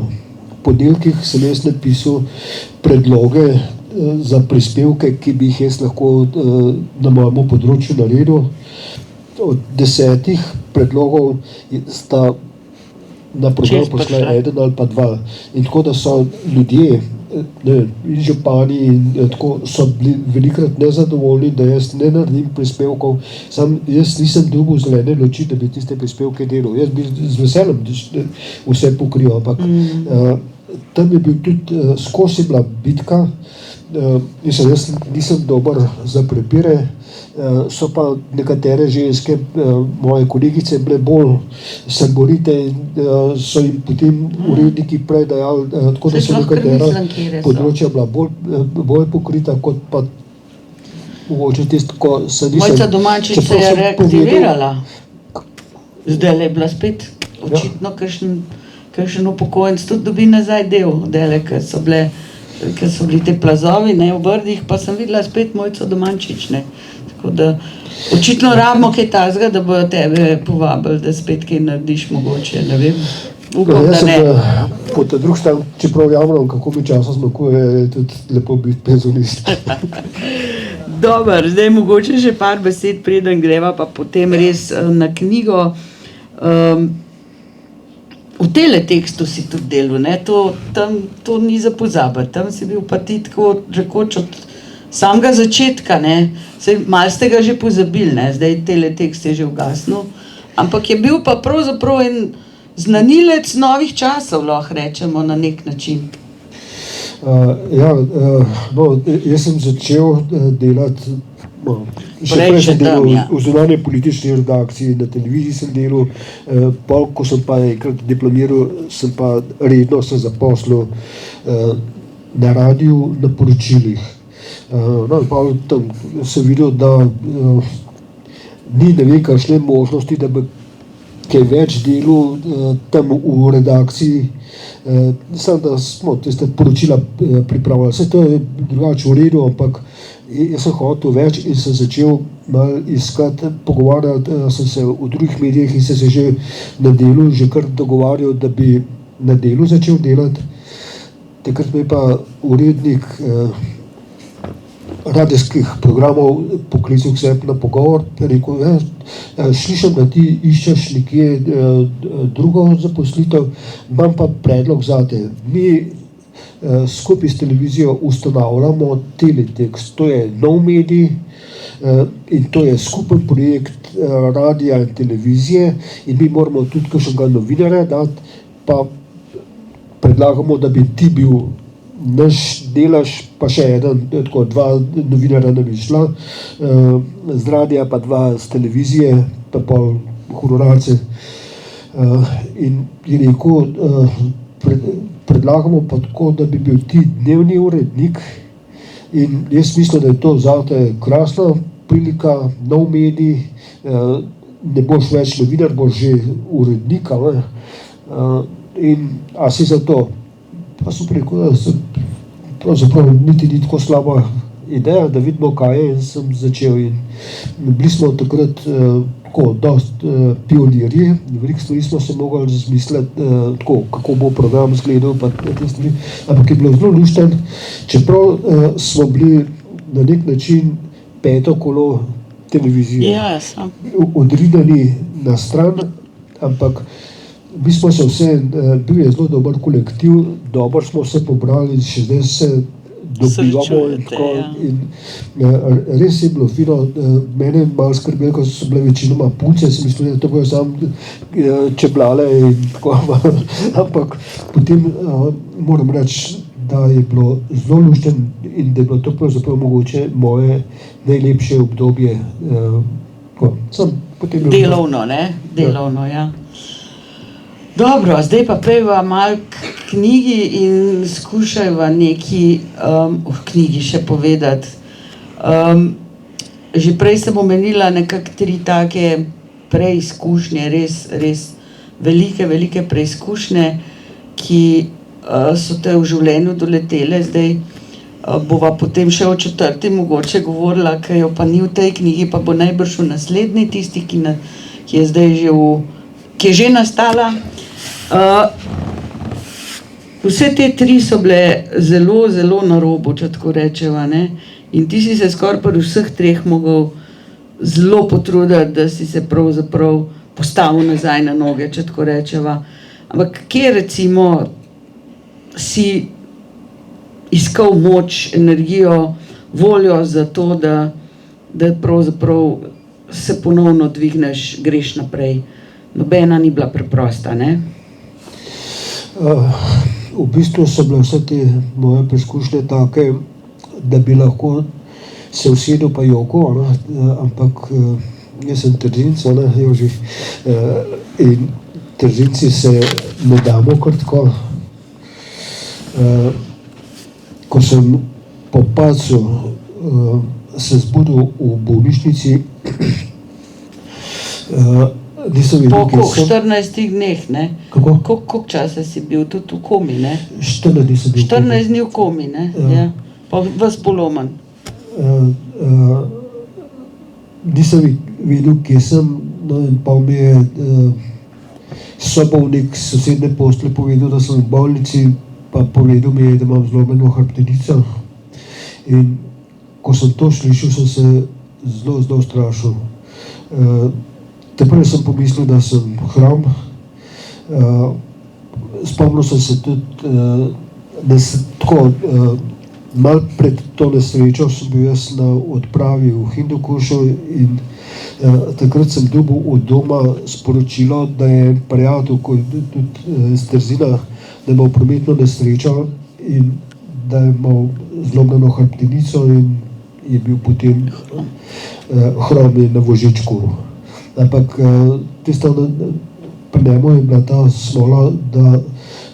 ponedeljkih sem jaz napisal predloge za prispevke, ki bi jih jaz lahko na mojem področju naredil. Od 10 predlogov sta na program pošla eden ali pa 2. In tako da so ljudje, in župani in tako so bili velikrat nezadovoljni, da jaz ne naredim prispevkov, jaz nisem dobil zelene luči, da bi tiste prispevke delal. Jaz bi z veseljem vse pokril, ampak tam je bil tudi skozi bila bitka. Jaz nisem dober za prepire, so pa nekatere ženske, moje kolegice, bile bolj saborite in so jim potem uredniki prej dajali, tako da so nekatera področja bila bolj pokrita, kot pa mogoče tisto, ko se nisem... Mojca Domančič se je reaktivirala. Zdaj je bila spet očitno kakšen upokojenec tudi dobi nazaj dele, ker so bili te plazovi, ne, v Brdih, pa sem videla spet Mojco Domančič, ne. Tako da očitno rabimo kaj takega, da bojo tebe povabili, da spet kaj narediš mogoče, ne vem. Upam, da ne. Po ta drugi strani, čeprav javno, kako mi časa zmakuje, je tudi lepo biti penzionist. Dobar, zdaj mogoče še par besed, preden greva pa potem res na knjigo. V teletekstu si tudi delal, ne, to ni za pozabiti, tam si bil pa ti tako rekoč od samega začetka, ne, malo ste ga že pozabili, ne, zdaj teletekst je že ugasnil, ampak je bil pa pravzaprav en znanilec novih časov, lahko rečemo na nek način. Jaz sem začel delati, še prej sem delal v zunanji politični redakciji, na televiziji sem delal, ko sem pa enkrat diplomiral, sem pa redno se zaposlil na radiju na poročilih. Pa tam sem videl, da ni ne vem kakšne možnosti, da bi kaj več delal tam v redakciji, samo da smo tiste poročila pripravljali. Vse to je drugače v redu, ampak jaz sem hotel več in sem začel malo iskati, pogovarjati, sem se v drugih medijih in sem se že na delu že kar dogovarjal, da bi na delu začel delati. Takrat me je pa urednik radijskih programov poklical k sebi na pogovor, rekel, slišim, da ti iščeš nekje drugo zaposlitev, imam pa predlog zate. Mi skupaj s televizijo ustanavljamo Teletekst. To je nov medij in to je skupen projekt radia in televizije in mi moramo tudi kakšnega novinarja dati, pa predlagamo, da bi ti bil naš delež, pa še eden, tako 2 novinarja ne bi šla, z radia pa 2 z televizije, pa pol honorarce. In je rekel, predlagamo pa tako, da bi bil ti dnevni urednik in jaz mislim, da je to zate krasna prilika, nov medij, ne boš več novinar, boš že urednik, in a si za to. Pa sem rekel, da se pravzaprav niti ni tako slaba ideja, da vidimo, kaj je, in sem začel. In bili smo takrat tako dost pionirji, veliko stvari smo se mogli razmisliti, tako, kako bo program izgledal, pa te stvari, ampak je bilo zelo luštno, čeprav smo bili na nek način 5. kolo televizije. Ja, odrinjeni na stran, ampak mi smo se vse, bil je zelo dober kolektiv, dobro smo se pobrali, še zdaj se dobivamo in tako. In res je bilo fino, mene malo skrbelo, ko so bile večinoma punce, sem mislil, da to bojo samo čeblale in tako, ampak potem moram reči, da je bilo zelo luštno in da je bilo to pravzaprav mogoče moje najlepše obdobje. Delovno, ne? Delovno, ja. Dobro, zdaj pa pejva malo k knjigi in skušajva nekaj o knjigi še povedati. Že prej sem omenila nekako 3 take preizkušnje, res velike preizkušnje, ki so te v življenju doletele. Zdaj bova potem še o 4. mogoče govorila, ki jo pa ni v tej knjigi, pa bo najbrž v naslednji, tisti, ki je zdaj že ki je že nastala. Vse te 3 so bile zelo na robu, če tako rečeva, ne? In ti si se skoraj pri vseh 3 mogel zelo potruditi, da si se pravzaprav postavil nazaj na noge, če tako rečeva. Ampak kje recimo si iskal moč, energijo, voljo za to, da pravzaprav se ponovno dvigneš, greš naprej? Nobena ni bila preprosta, ne? V bistvu so bile vse te moje preizkušnje take, da bi lahko se usedel pa jokal, ampak jaz sem Trzinec, Joži, in Trzinci se ne damo kar tako. Ko sem po padcu se zbudil v bolnišnici, nisem videl, po 14 dneh, ne? Kako? Koliko časa si bil tudi v komi, ne? 14 dni sem bil 14 dni v komi, ne? Ja. Pa vas poloman. Nisem videl, kje sem, no in pa mi je sobovnik s sosedne postelje povedal, da sem v bolnici, pa povedal mi je, da imam zlomljeno hrbtenico. In ko sem to slišal, sem se zelo strašil. Teprve sem pomislil, da sem hram. Spomnil sem se tudi, da se tako, malo pred to nesrečo sem bil jaz na odpravi v Hindukušu in takrat sem dobil od doma sporočilo, da je prijatelj, ko je tudi iz Trzina, da je imel prometno nesrečo in da je imel zlomljeno hrbtenico in je bil potem hrom na vozičku. Ampak tisto pri njemu je bila ta smola, da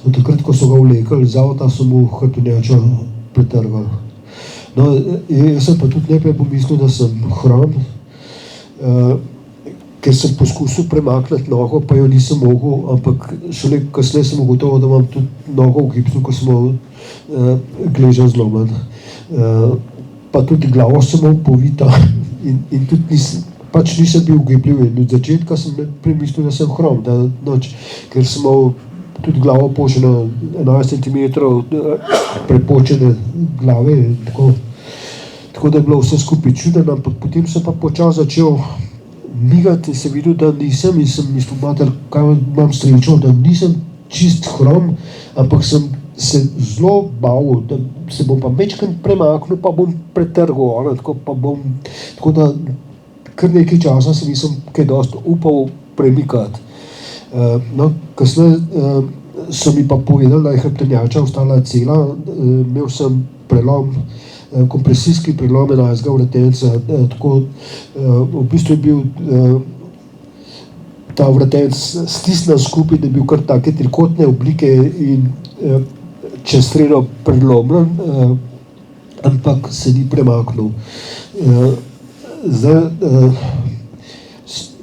od takrat, ko so ga vlekli z avta, so mu hrbtenjačo pretrgali. No, jaz sem pa tudi najprej pomislil, da sem hrom, ker sem poskusil premakniti nogo, pa jo nisem mogel, ampak šele kasneje sem ugotovil, da imam tudi nogo v gipsu, ko sem imel gležen zlomljen. Pa tudi glavo sem imel povito in tudi nisem bil ugibljiv. In od začetka sem premislil, da sem hrom, ker sem imel tudi glavo poženo 11 cm prepočene glave. Tako da je bilo vse skupaj čuden, ampak potem sem pa počasi začel migati in sem videl, da nisem, in sem mislil, mater, kaj imam srečo, da nisem čist hrom, ampak sem se zelo bal, da se bom pa večkrat premaknil, pa bom pretrgal, tako da kar nekaj časa se nisem kaj dosti upal premikati. Kasneje so mi pa povedali, da je hrbtenjača ostala cela, imel sem prelom, kompresijski prelom 11. vretenca, tako v bistvu je bil ta vretenc stisnjen skupaj, da je bil kar take trikotne oblike in čez sredo prelomljen, ampak se ni premaknil. Zdaj,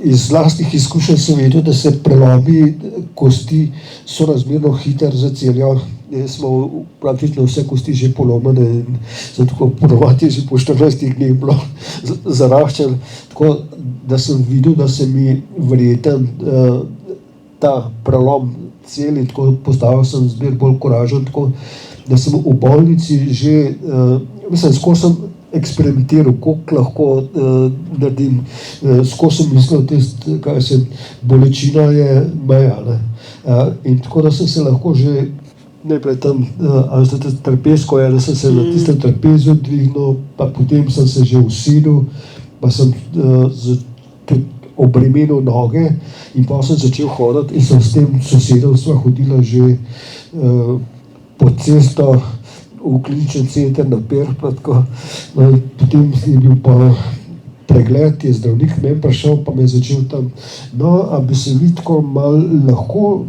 iz lastnih izkušenj sem vedel, da se prelomi kosti sorazmerno hitro zacelijo. Smo praktično vse kosti že polomljene in tako ponovadi že po 14 dneh bilo zaraščen, tako da sem videl, da se mi verjeten ta prelom celi, tako postavil sem zmer bolj koražen, tako da sem v bolnici že, skozi sem eksperimentiral, koliko lahko naredim, skozi sem mislil, bolečina je meja, ne. In tako da sem se lahko že najprej tam, trapezko je, da sem se na tistem trapezu dvignil, pa potem sem se že usedel, pa sem tudi obremenil noge in pa sem začel hoditi in sem s tem sosedom sva hodila že po cesto v klinični center na Perh, potem je bil pa pregled, je zdravnik meni prišel, pa me je začel tam, a bi se vi tako malo lahko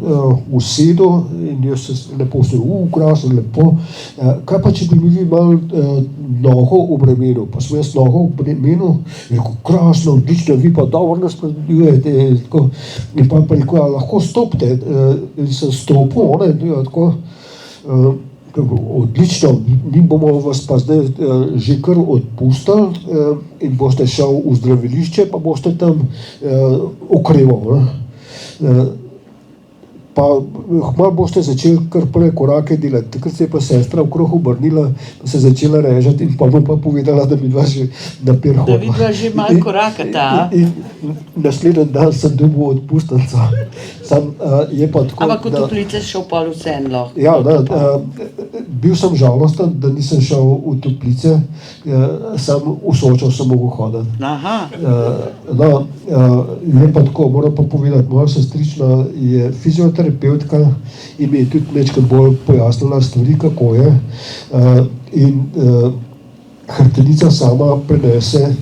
usedel in jaz se lepo usedel, krasno, lepo, kaj pa če bi mi vi malo nogo obremenil, pa sem jaz nogo obremenil, rekel, krasno, odlično, vi pa dobro nas predvidujete, in pa rekel, lahko stopite, in sem stopil, tako, odlično, mi bomo vas pa zdaj že kar odpustili in boste šel v zdravilišče, pa boste tam okreval. Pa malo boste začeli kar prve korake delati. Takrat se je pa sestra okrog obrnila, pa se začela režati in pa bom pa povedala, da mi dva že na Perh hodila. Da vidva že malo korakata. In naslednji dan sem dobil odpustenco. Ampak v toplice šel pa vseeno lahko. Ja, bil sem žalosten, da nisem šel v toplice, sam v Sočo sem mogel hoditi. Je pa tako, moram pa povedati, moja sestrična je fizioterapeutka in mi je tudi nekaj bolj pojasnila stvari, kako je. In hrbtenica sama prenese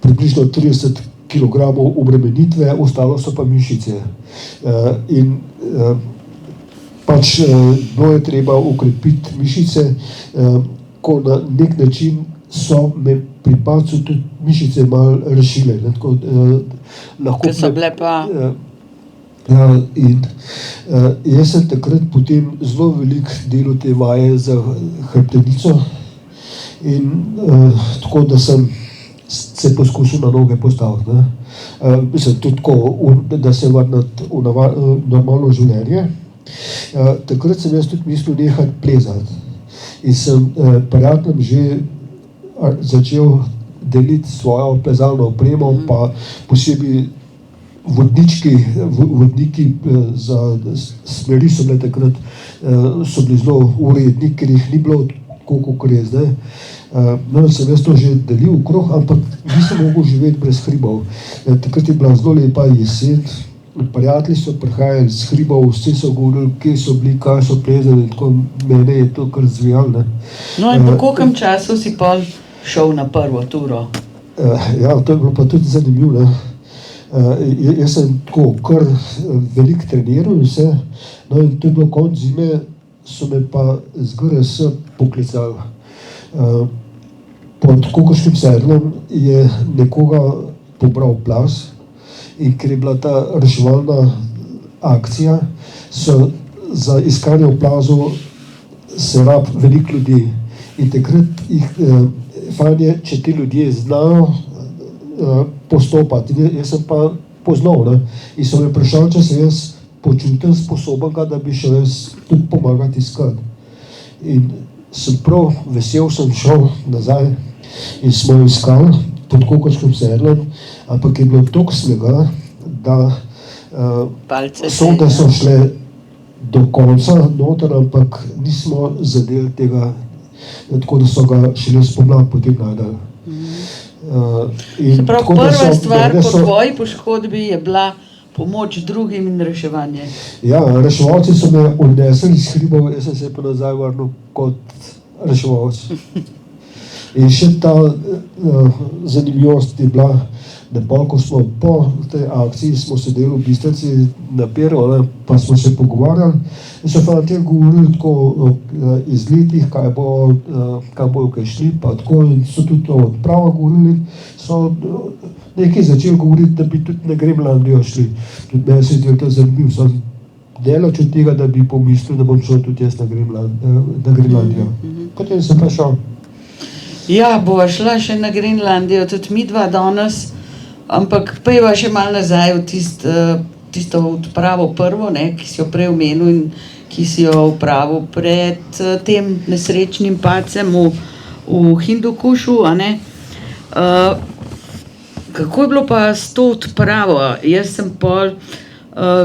približno 30 kg obremenitve, ostalo so pa mišice. In pač bilo je treba ukrepiti mišice, ko na nek način so me pri padcu tudi mišice malo rešile. Ker so bile pa... In jaz sem takrat potem zelo veliko delal te vaje za hrbtenico in tako, da sem se poskusil na noge postaviti. Mislim, tudi tako, da se vrniti v normalno življenje. Takrat sem jaz tudi mislil nehati plezati in sem prijateljem že začel deliti svojo plezalno opremo, pa posebej vodniki za smeri so bile takrat, so bili zelo uredni, ker jih ni bilo tako, kot je zdaj. Sem jaz to že delil okrog, ampak nisem mogel živeti brez hribov. Takrat je bila zelo lepa jesen, prijatelji so prihajali z hribov, vsi so govorili, kje so bili, kaj so plezali, tako mene je to kar zvijalo. In po kolkem času si pol šel na prvo turo? Ja, to je bilo pa tudi zanimivo. Jaz sem tako kar veliko treniral in vse, in to je bilo konec zime, so me pa z GRS poklicali. Pod Kokoškim sedlom je nekoga pobral plaz in ker je bila ta reševalna akcija, so za iskanje v plazu se rab veliko ljudi in takrat jih fajn, če ti ljudje znajo postopati. Jaz sem pa poznal, in so me vprašali, če sem jaz počutil sposoben, da bi šel jaz tudi pomagati iskati. In sem prav vesel, sem šel nazaj in smo iskali pod Kokoškim sedlom, ampak je bilo toliko snega, da sonde so šle do konca noter, ampak nismo zadeli tega, tako da so ga šele spomladi potem najdali. Se pravi, prva stvar po tvoji poškodbi je bila pomoč drugim in reševanje. Ja, reševalci so me odnesli iz hribov, jaz sem se pa nazaj vrnil kot reševalec. In še ta zanimivost je bila, da ko smo po tej akciji smo sedeli v Bistrici na Peru, pa smo se pogovarjali in so fantje govorili tako o izletih, kaj bojo kaj šli, pa tako in so tudi o odpravah govorili, so nekaj začeli govoriti, da bi tudi na Grenlandijo šli. Tudi meni se je to zanimivo, sem delač od tega, da bi pomislil, da bom šel tudi jaz na Grenlandijo. Potem sem pa šel. Ja, bova šla še na Grenlandijo, tudi midva danes, ampak pojva še malo nazaj v tisto odpravo prvo, ne, ki si jo prej omenil in ki si jo opravil pred tem nesrečnim padcem v Hindukušu, a ne. Kako je bilo pa s to odpravo? Jaz sem pol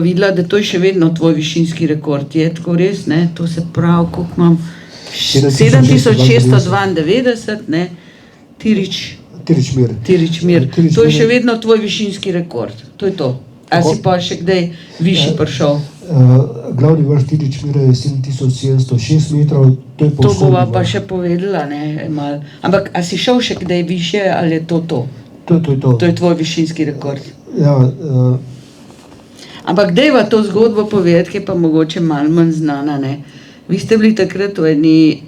videla, da to je še vedno tvoj višinski rekord, je tako res, ne? To se pravi, koliko imam? 7692, ne? Tiričmir. To je še vedno tvoj višinski rekord, to je to. A si pa še kdaj višji prišel? Glavni vrh Tiričmira je 7706 metrov, to je to bova pa še povedala, ne, malo. Ampak a si šel še kdaj višje ali je to to? To je to. To je tvoj višinski rekord. Ja. Ampak dajva to zgodbo povedati, ki je pa mogoče malo manj znana, ne. Vi ste bili takrat v eni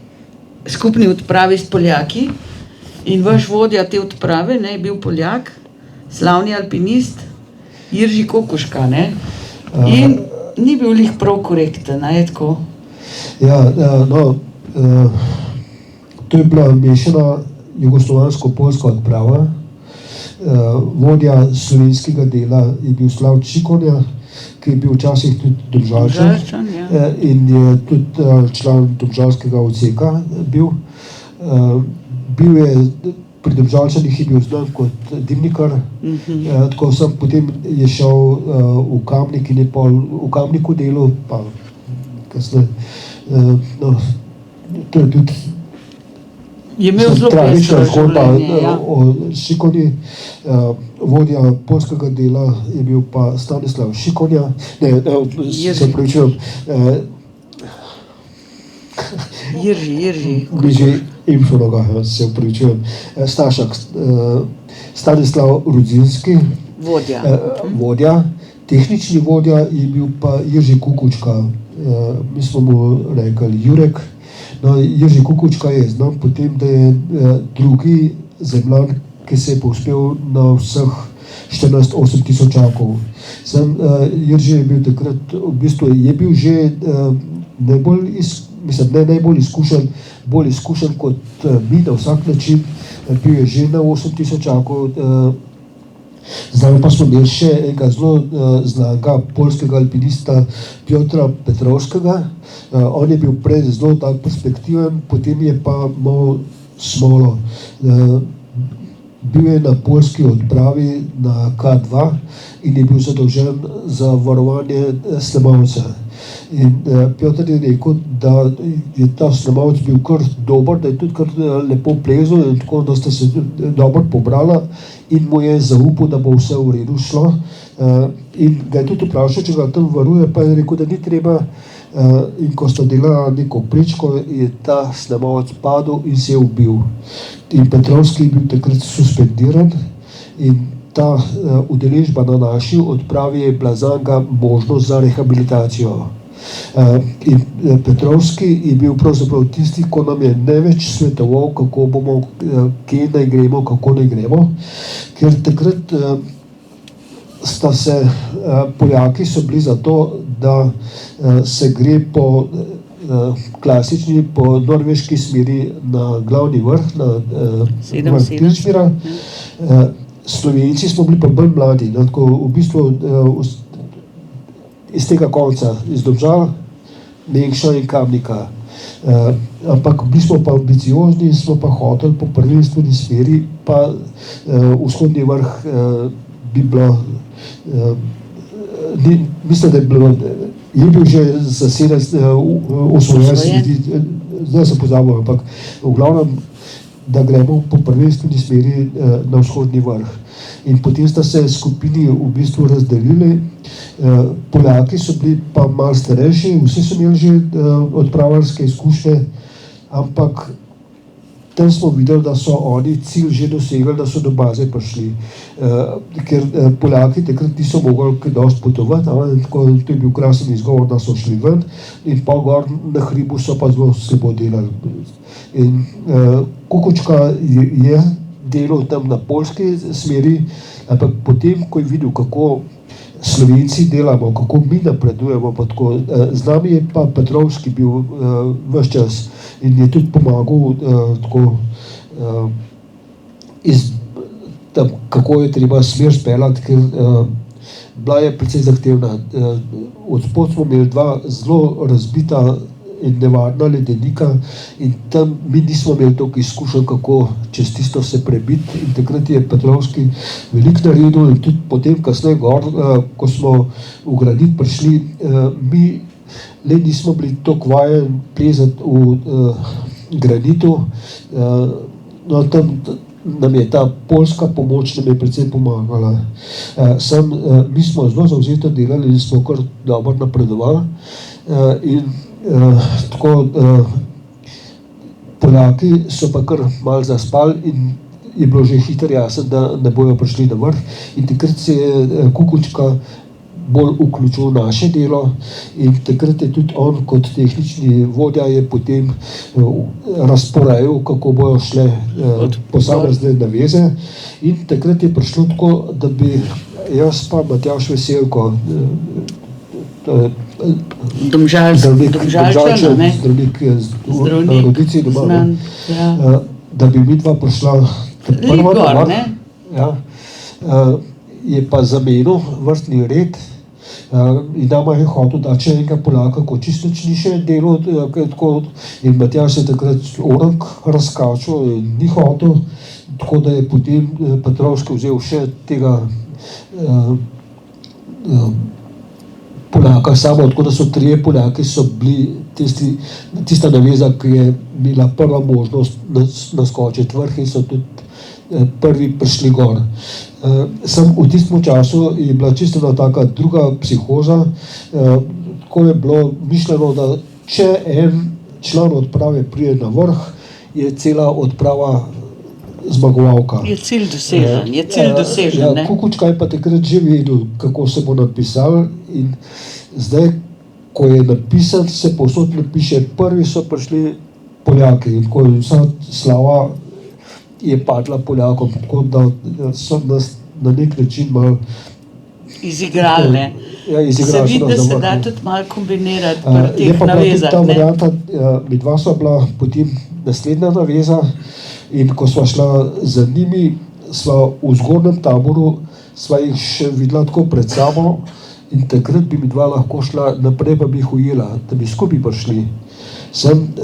skupni odpravi s Poljaki in vaš vodja te odprave, ne, je bil Poljak, slavni alpinist Jirži Kukuška, ne. In ni bil lih prav korekten, a je tako? Ja, no, to je bila mešana jugoslovansko-poljska odprava. Vodja slovenskega dela je bil Slavč Šikonja, ki je bil včasih tudi Domžalčan, ja. In je tudi član domžalskega odseka bil. Bil je pri Domžalčanih je bil znan kot dimnikar, tako sem potem je šel v Kamnik in je pol v Kamniku delal, pa kasneje, no, to je tudi je imel zelo tragična zgodba ja. O Šikonji, vodja poljskega dela je bil pa Stanislav Šikonja, se pravičujem, Jirži. Bližje Imšonoga, se pravičujem, Stašak, Stanislav Rudzinski, vodja, tehnični vodja je bil pa Jirži Kukučka, mi smo mu rekli Jurek. No, Jirži Kukučka je znan potem, da je drugi zemljan, ki se je povzpel na vseh 14-8 tisočakov. Jirži je bil takrat, v bistvu je bil že najbolj izkušen, bolj izkušen kot mi na vsak način, bil je že na 8 tisočakov. Zdaj pa smo imeli še enega zelo znanega poljskega alpinista Pjotra Petrovskega. On je bil prej zelo tak perspektiven, potem je pa malo smolo. Bil je na poljski odpravi na K2 in je bil zadolžen za varovanje snemalca. In Pjotr je rekel, da je ta snemalec bil kar dober, da je tudi kar lepo plezal in tako, da sta se dobro pobrala in mu je zaupal, da bo vse v redu šlo. In ga je tudi vprašal, če ga tam varuje, pa je rekel, da ni treba. In ko sta delala neko prečko, je ta snemalec padel in se je ubil. In Petrovski je bil takrat suspendiran in ta udeležba na naši odpravi je bila zanj možnost za rehabilitacijo. In Petrovski je bil pravzaprav tisti, ko nam je največ svetoval, kako bomo, kje naj gremo, kako naj gremo, ker takrat sta se, Poljaki so bili za to, da se gre po klasični, po norveški smeri na glavni vrh, na vrh Tiričmira. Slovenci smo bili pa bolj mladi, tako v bistvu iz tega konca, iz Domžal, Mengša in Kamnika. Ampak bili smo pa ambiciozni, smo pa hoteli po prvenstveni smeri, pa vzhodni vrh bi bilo, mislim, da je bilo je bil že zaseden, osvojen, se mi zdi, zdaj sem pozabil, ampak v glavnem, da gremo po prvenstveni smeri na vzhodni vrh. In potem sta se skupini v bistvu razdelili, Poljaki so bili pa malo starejši, vsi so imeli že odpravljalske izkušnje, ampak tam smo videli, da so oni cilj že dosegli, da so do baze prišli. Ker Poljaki takrat niso mogli kaj dosti potovati, tako, to je bil krasen izgovor, da so šli ven in pa gor na hribu so pa zelo slabo delali. In Kukučka je delal tam na poljski smeri, ampak potem, ko je videl, kako Slovenci delamo, kako mi napredujemo, pa tako, z nami je pa Petrovski bil ves čas in je tudi pomagal tako, tam, kako je treba smer speljati, ker bila je precej zahtevna. Od spod smo imeli dva zelo razbita in nevarna ledenika in tam mi nismo imeli toliko izkušenj, kako čez tisto se prebiti in takrat je Petrovski veliko naredil in tudi potem kasneje gor, ko smo v granit prišli, mi le nismo bili toliko vajeni plezati v granitu, no tam nam je ta poljska pomoč nam je precej pomagala. Mi smo zelo zavzeto delali in smo kar dobro napredovali in tako Poljaki so pa kar malo zaspali in je bilo že hitro jasno, da ne bojo prišli na vrh in takrat se je Kukučka bolj vključil v naše delo in takrat je tudi on kot tehnični vodja je potem razporejal, kako bojo šle posamezne naveze in takrat je prišlo tako, da bi jaz pa Matjaž Veselko, Domžalčan, ne? Zdravnik na Rodici doma, da bi midva prišla prva na vrh. Ja, je pa zamenil vrstni red in nama je hotel dati še enega Poljaka, ko čisto ni še delo, in Matjaž se takrat orang razkačil in ni hotel, tako da je potem Petrovski vzel še tega Poljaka samo, tako da so trije Poljaki so bili tista naveza, ki je bila prva možnost naskočiti vrh in so tudi prvi prišli gor. V tistem času je bila čisto ena taka druga psihoza, tako je bilo mišljeno, da če en član odprave pride na vrh, je cela odprava zmagovalka. Je cilj dosežen, ne? Kukučka je pa takrat že vedel, kako se bo napisal in zdaj, ko je napisan, se povsod napiše, prvi so prišli Poljaki in ko je vsa slava je padla Poljakom, tako da so nas na nek način malo izigrali, ne? Se vidi, da se da tudi malo kombinirati pri teh navezah, ta varianta, midva sva bila potem naslednja naveza in ko sva šla za njimi, sva v zgornjem taboru, sva jih še videla tako pred sabo in takrat bi midva lahko šla naprej, pa bi jih ujela, da bi skupaj prišli.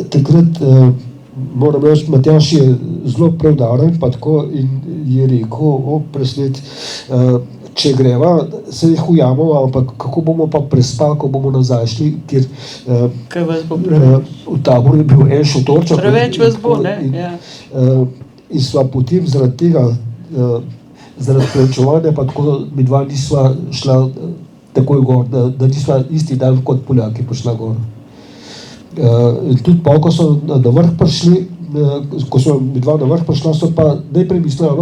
Takrat moram reči, Matjaž je zelo prevdaren pa tako in je rekel, Presnet, če greva, se jih ujamemo, ampak kako bomo pa prespali, ko bomo nazaj šli, ker v taboru je bil en šotorček. Preveč vas bo, ne? In sva potem zaradi tega, zaradi prečovanja, pa tako midva nisva šla takoj gor, da nisva isti dan kot Poljaki prišla gor. In tudi pa, ko so na vrh prišli, ko so midva na vrh prišla, so pa najprej mislila,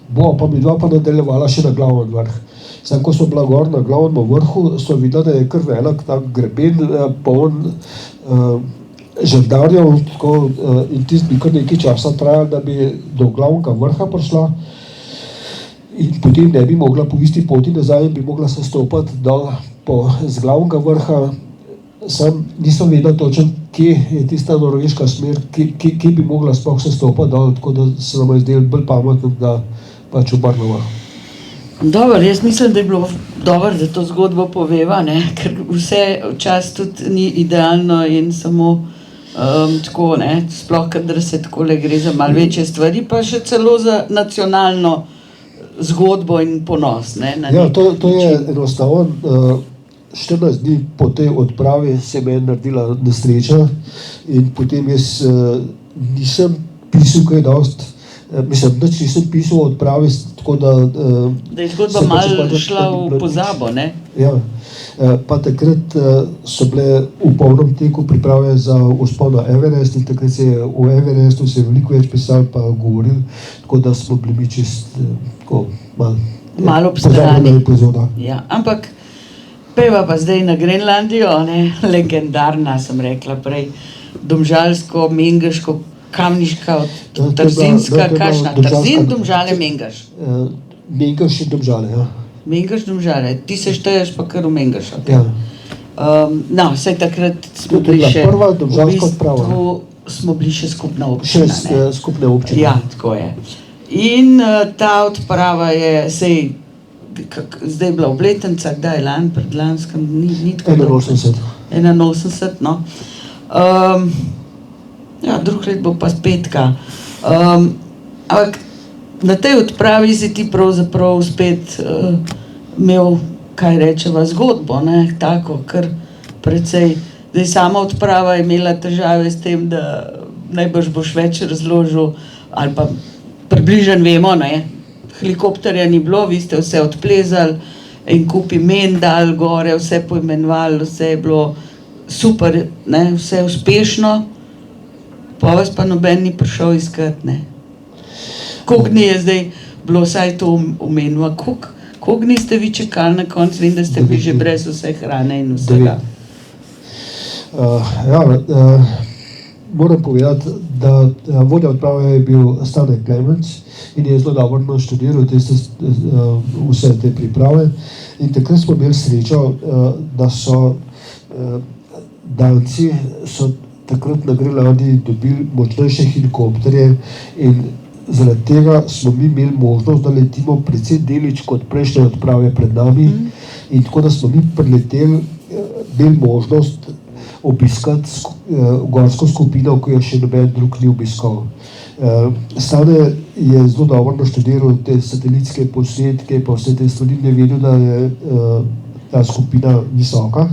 bo pa midva pa nadaljevala še na glavni vrh. Sam, ko so bila gor na glavnem vrhu, so videla, da je kar velik tak greben, poln žandarjev, in tisti bi kar nekaj časa trajal, da bi do glavnega vrha prišla in potem ne bi mogla po isti poti nazaj in bi mogla se stopati dol z glavnega vrha. Sam nisem vedela točno, kje je tista norveška smer, kje bi mogla sploh se stopati dol, tako da se nam je zdelo bolj pametno, da pač obrnemo. Dobro, jaz mislim, da je bilo dobro, da to zgodbo poveva, ne? Ker vse čas tudi ni idealno in samo tako, ne? Sploh, kadar se takole gre za malo večje stvari, pa še celo za nacionalno zgodbo in ponos, ne? Ja, to je enostavno. 14 dni po tej odpravi se me je naredila nesreča in potem jaz nisem pisal kaj dost, mislim, nič nisem pisal o odpravi, tako da... Da je zgodba malo šla v pozabo, ne? Ja, pa takrat so bile v polnem teku priprave za vzpon na Everest in takrat se je o Everestu se je veliko več pisal pa govoril, tako da smo bili mi čist tako malo obstrani. Epizoda. Ja, ampak peva pa zdaj na Grenlandijo, ne? Legendarna, sem rekla prej, domžalsko, mengeško, kamniška, trzinska, kakšna, Trzin, Domžale, Mengeš. Mengeš in Domžale, ja. Mengeš, Domžale, ti se šteješ pa kar v Mengeša. Ja. No, vsaj takrat smo To je bili bila še, prva domžalska odprava. smo bili še skupna občina, ne? Skupne občine. Ja, tako je. In ta odprava je, sej, zdaj je bila obletnica, kdaj je lani, predlanskem, ni tako dolgo. 81. 81, no. Ja, drug let bo pa petka. Ampak na tej odpravi si ti pravzaprav spet imel, kaj rečeva, zgodbo, ne, tako, kar precej. Zdaj sama odprava je imela težave s tem, da najbrž boš več razložil, ali pa približno vemo, ne, helikopterja ni bilo, vi ste vse odplezali, en kup imen dal gore, vse poimenovali, vse je bilo super, ne, vse uspešno, pa vas pa noben ni prišel iskat, ne. Koliko dni je zdaj bilo, saj to omenila, koliko dni ste vi čakali na konc, vem, da ste bili že brez vse hrane in vsega. Moram povedati, da vodja odprave je bil Stane Klemenc in je zelo dobro naštudiral vse te priprave in takrat smo imeli srečo, da so Danci so takrat na Grenlandiji dobili močnejše helikopterje in zaradi tega smo mi imeli možnost, da letimo precej deleč kot prejšnje odprave pred nami in tako da smo mi prileteli, imeli možnost obiskati gorsko skupino, ki jo še noben drug ni obiskal. Stane je zelo dobro naštudiral te satelitske posnetke, pa vse te stvari, ne vedel, da je ta skupina visoka.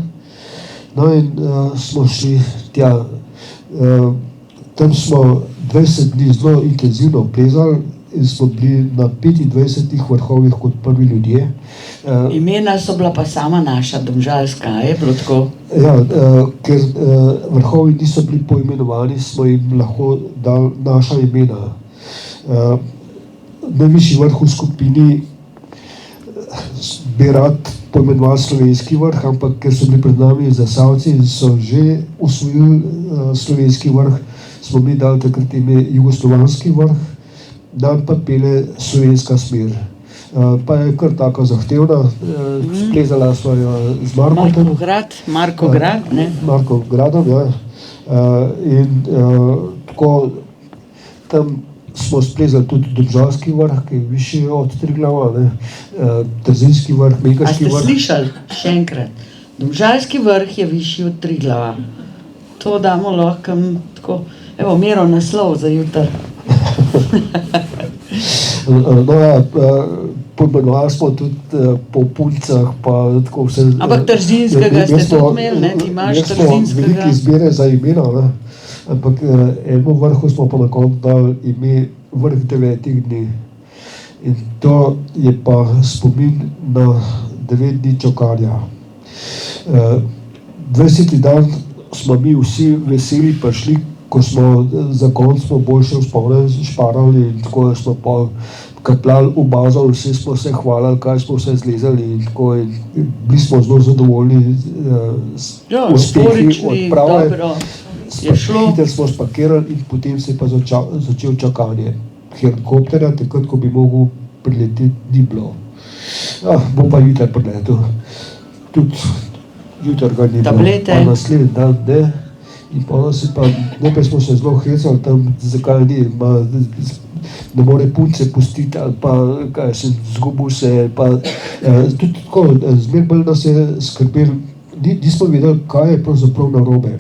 No in smo šli tja. Tam smo 20 dni zelo intenzivno plezali in smo bili na 25 vrhovih kot prvi ljudje. Imena so bila pa sama naša, domžalska, je bilo tako? Ja, ker vrhovi niso bili poimenovani, smo jim lahko dali naša imena. Najvišji vrh v skupini bi rad poimenoval slovenski vrh, ampak ker so bili pred nami Zasavci in so že usvojili slovenski vrh, smo mi dali takrat ime jugoslovanski vrh, nam pa pele slovenska smer. Pa je kar tako zahtevna, plezala sva jo z Markograd, ne? Markogradom, ja. In tako tam smo splezali tudi Domžalski vrh, ki je višji od Triglava, ne? Trzinski vrh, Mengeški vrh. A ste slišali še enkrat? Domžalski vrh je višji od Triglava. To damo lahko tako, evo, Miro naslov za jutr. No ja, poimenovali smo tudi po puncah, pa tako vse. Ampak Trzinskega ste tudi imeli, ne? Ti imaš Trzinskega. Jaz smo velike izbire za imena, ne? Ampak enemu vrhu smo pa na koncu dali ime vrh 9 dni. In to je pa spomin na 9 dni čakanja. 20. dan smo mi vsi veseli prišli, ko smo za konc smo boljše vzpone šparali in tako smo pa kaplali v bazo, vsi smo se hvalili, kaj smo vse zlezali in tako in bili smo zelo zadovoljni uspehi odprave. Hitro smo spakirali in potem se je pa začel čakanje. Helikopterja, takrat, ko bi mogel prileteti, ni bilo. Bo pa jutri priletel. Tudi jutri ga ni bilo, pa naslednji dan ne. In pa se pa, najprej smo se zelo hecali tam, zakaj ni, ne more punce pustiti, ali pa kaj, sem zgubil se, pa tudi tako, zmer bolj nas je skrbel, nismo vedeli, kaj je pravzaprav narobe.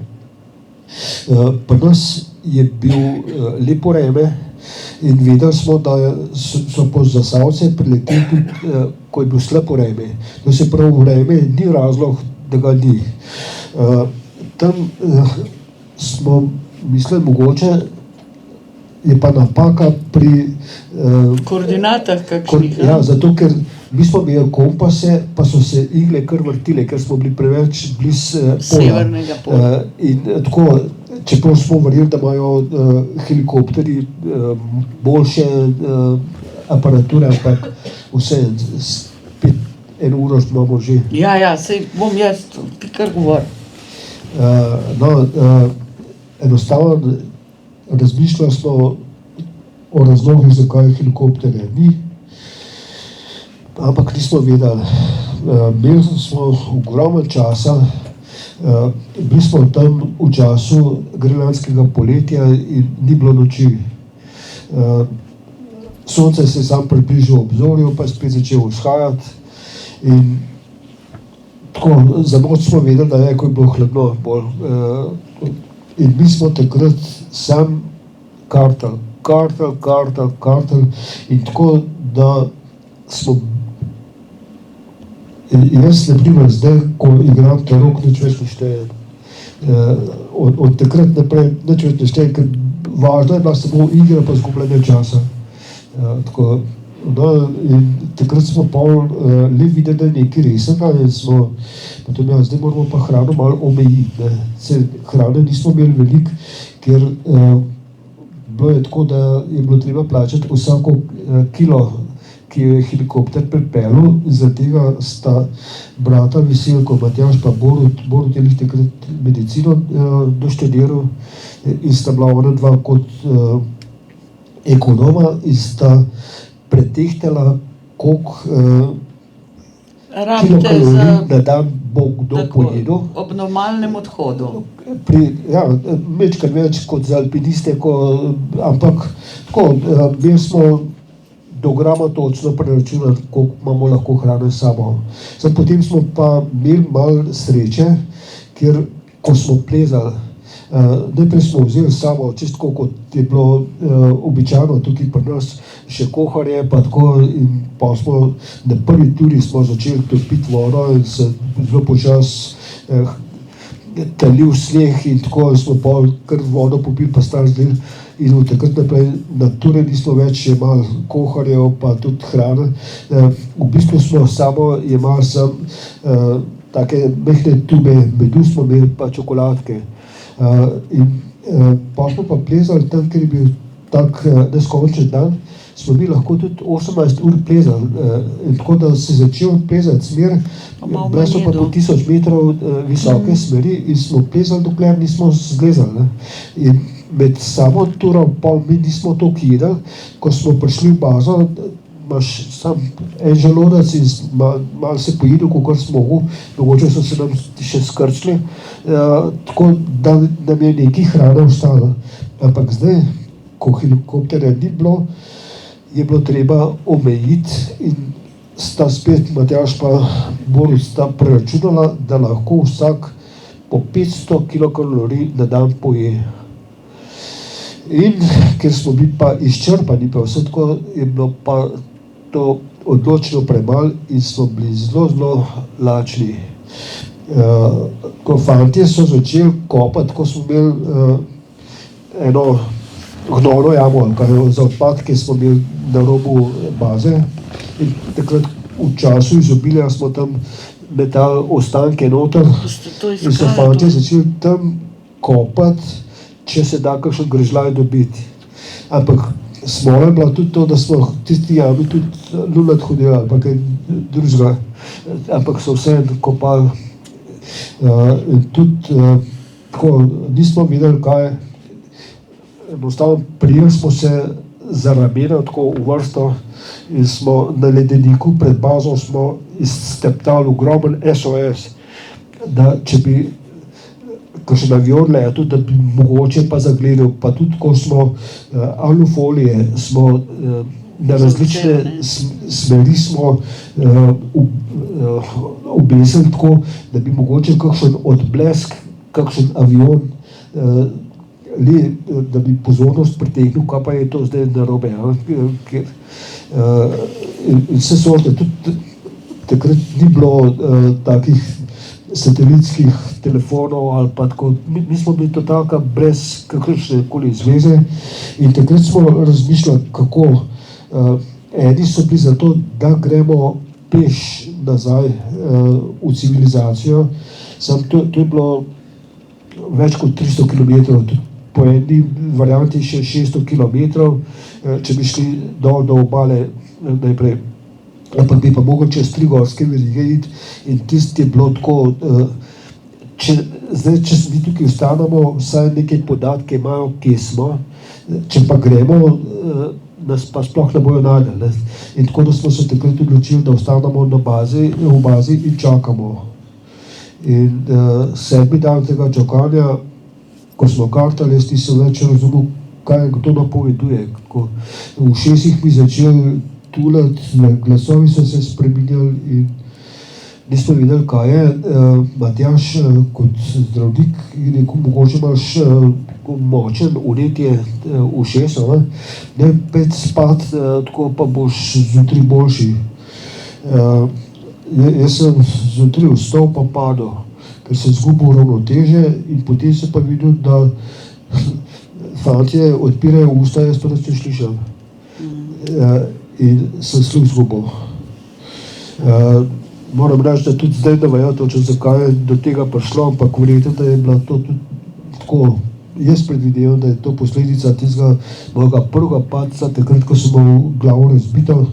Pri nas je bil lepo vreme in vedeli smo, da so po Zasavce prileteli tudi, ko je bil slabo vreme. To se pravi, vreme ni razlog, da ga ni. Tam smo, mislim, mogoče je pa napaka pri Koordinatah kakšnih. ja, zato ker mi smo imeli kompase, pa so se igle kar vrtile, ker smo bili preveč blizu pola. Severnega pola. In tako, čeprav smo verjeli, da imajo helikopterji boljše aparature, ampak vse, spet eno uro imamo že. Ja, sej bom jaz, ti kar govor. Enostavno razmišljali smo o razlogih, zakaj helikopterja ni, ampak nismo vedeli. Imeli smo ogromno časa, bili smo tam v času grenlandskega poletja in ni bilo noči. Sonce se je sam približal obzorju, pa je spet začel vzhajati. In tako, za noč smo vedeli, da je, ko je bilo hladno bolj. In mi smo takrat sam kartali. In tako, da smo jaz, na primer, zdaj, ko igram tarok, nič več ne šteje. Od takrat naprej nič več ne šteje, ker važno je bila samo igra pa izgubljanje časa. Tako, no, in takrat smo le videli, da je nekaj resnega in smo potem, ja, zdaj moramo pa hrano malo omejiti. Hrane nismo imeli veliko, ker bilo je tako, da je bilo treba plačati vsako kilo, ki jo je helikopter pripeljal, zaradi tega sta brata Veselko, Matjaž pa Borut je takrat medicino doštudiral in sta bila ona dva kot ekonoma in sta pretehtala, koliko kilokalorij na dan bo kdo pojedel. Ob normalnem odhodu. Mečkaj več kot za alpiniste, ampak tako, imeli smo do grama točno preračunati, koliko imamo lahko hrane s sabo. Potem smo pa imeli malo sreče, ker ko smo plezali, najprej smo vzeli s sabo, čisto kot je bilo običajno tukaj pri nas, še kuharje pa tako, in pa smo na prvi turi smo začeli topiti vodo in se zelo počasi talil sneg in tako smo pa kar vodo popili pa star zdel. In od takrat naprej na ture nismo več jemali kuharjev pa tudi hrane. V bistvu smo s sabo jemali sem take mehne tube medu smo imeli pa čokoladke. In pa smo pa plezali tam, ker je bil tak neskončen dan, smo mi lahko tudi 18 ur plezali. In tako, da se začel plezati smer, bile so pa po 1000 metrov visoke smeri in smo plezali, dokler nismo zlezali. In med samo turo pol mi nismo toliko jedli, ko smo prišli v bazo, imaš sam en želodec in malo se pojedel, kakor smo mogli, mogoče so se nam še skrčili, tako da nam je nekaj hrane ostalo. Ampak zdaj, ko helikopterja ni bilo, je bilo treba omejiti in sta spet Matjaž pa Borut sta preračunala, da lahko vsak po 500 kilokalorij na dan poje. In ker smo bili pa izčrpani, pa vse tako je bilo pa to odločno premalo in smo bili zelo lačni. Ko fantje so začeli kopati, ko smo imeli eno gnojno jamo, za odpadke smo imeli na robu baze in takrat v času izobilja smo tam metali ostanke noter in so fantje začeli tam kopati, če se da kakšen grižljaj dobiti. Ampak smola je bila tudi to, da smo tisti jami tudi lulat hodili ali pa kaj drugega, ampak so vse kopali. In tudi tako, nismo videli kaj, enostavno prijeli smo se za ramena tako v vrsto in smo na ledeniku pred bazo smo izteptali ogromen SOS, da če bi kakšen avion letel, da bi mogoče pa zagledal, pa tudi ko smo alufolije smo na različne smeri smo obesili tako, da bi mogoče kakšen odblesk, kakšen avion da bi pozornost pritegnil, kaj pa je to zdaj narobe. In vse sorte, tudi takrat ni bilo takih satelitskih telefonov ali pa tako. Mi smo bili totalka brez kakršne koli zveze in takrat smo razmišljali, kako eni so bili za to, da gremo peš nazaj v civilizacijo. To je bilo več kot 300 km, po eni varianti še 600 km, če bi šli dol do obale najprej. Ampak bi pa mogel čez 3 gorske verige iti in tisti je bilo tako, če mi tukaj ostanemo, vsaj nekaj podatke imajo, kje smo, če pa gremo, nas pa sploh ne bojo najdeli. Ne? In tako da smo se takrat odločili, da ostanemo v bazi in čakamo. In 7. dan tega čakanja, ko smo kartali, jaz nisem več razumel, kaj to napoveduje. V ušesih mi začel tulati, glasovi so se spreminjali in nismo videli, kaj je. Matjaž kot zdravnik je rekel, mogoče imaš močen unetje ušesa, ne pet spat, tako pa boš zjutraj boljši. Jaz sem zjutraj vstal pa padel, ker sem izgubil ravnoteže in potem sem pa videl, da fantje odpirajo usta, jaz pa ne slišal. In sem sluh izgubil. Moram reči, da tudi zdaj ne vejo točno, zakaj je do tega prišlo, ampak verjetno, da je bila to tudi tako. Jaz predvidevam, da je to posledica tistega mojega prvega padca, takrat, ko sem imel glavo razbito,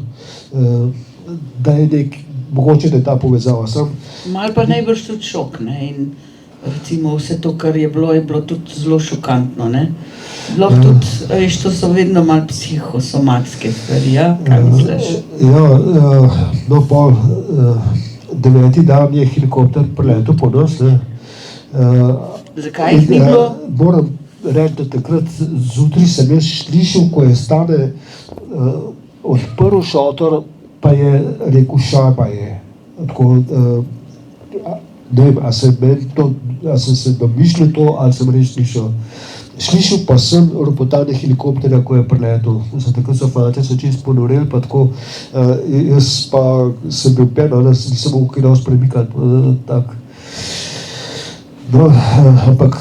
da je mogoče, da je ta povezava. Malo pa najbrž tudi šok, ne? In recimo vse to, kar je bilo tudi zelo šokantno, ne? Lahko tudi, veš, to so vedno malo psihosomatske stvari, ja? Kaj misliš? No pol, 9. dan je helikopter priletel po nas, ne? Zakaj jih ni bilo? Moram reči, da takrat zjutraj sem jaz slišal, ko je Stane odprl šotor, pa je rekel, šajba je. Tako, ne vem, a sem se domišljal to, ali sem res slišal. Slišal pa sem ropotanje helikopterja, ko je priletel. Takrat so fantje se čisto ponoreli, pa tako, jaz pa sem bil pena, da sem mogel kaj dosti premikati, tak. No, ampak,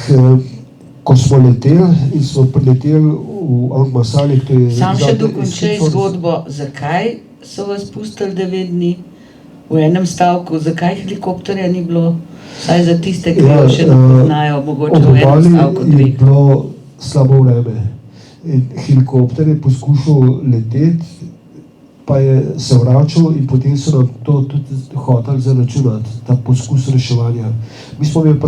ko smo leteli in smo prileteli v Angmasalik, to je... Sam še dokončaj zgodbo, zakaj so vas pustili 9 dni v enem stavku, zakaj helikopterja ni bilo, vsaj za tiste, ki jo še ne poznajo, mogoče v enem stavku 2. Je bilo slabo vreme in helikopter je poskušal leteti, pa je se vračal in potem so nam to tudi hoteli zaračunati, ta poskus reševanja. Mi smo bili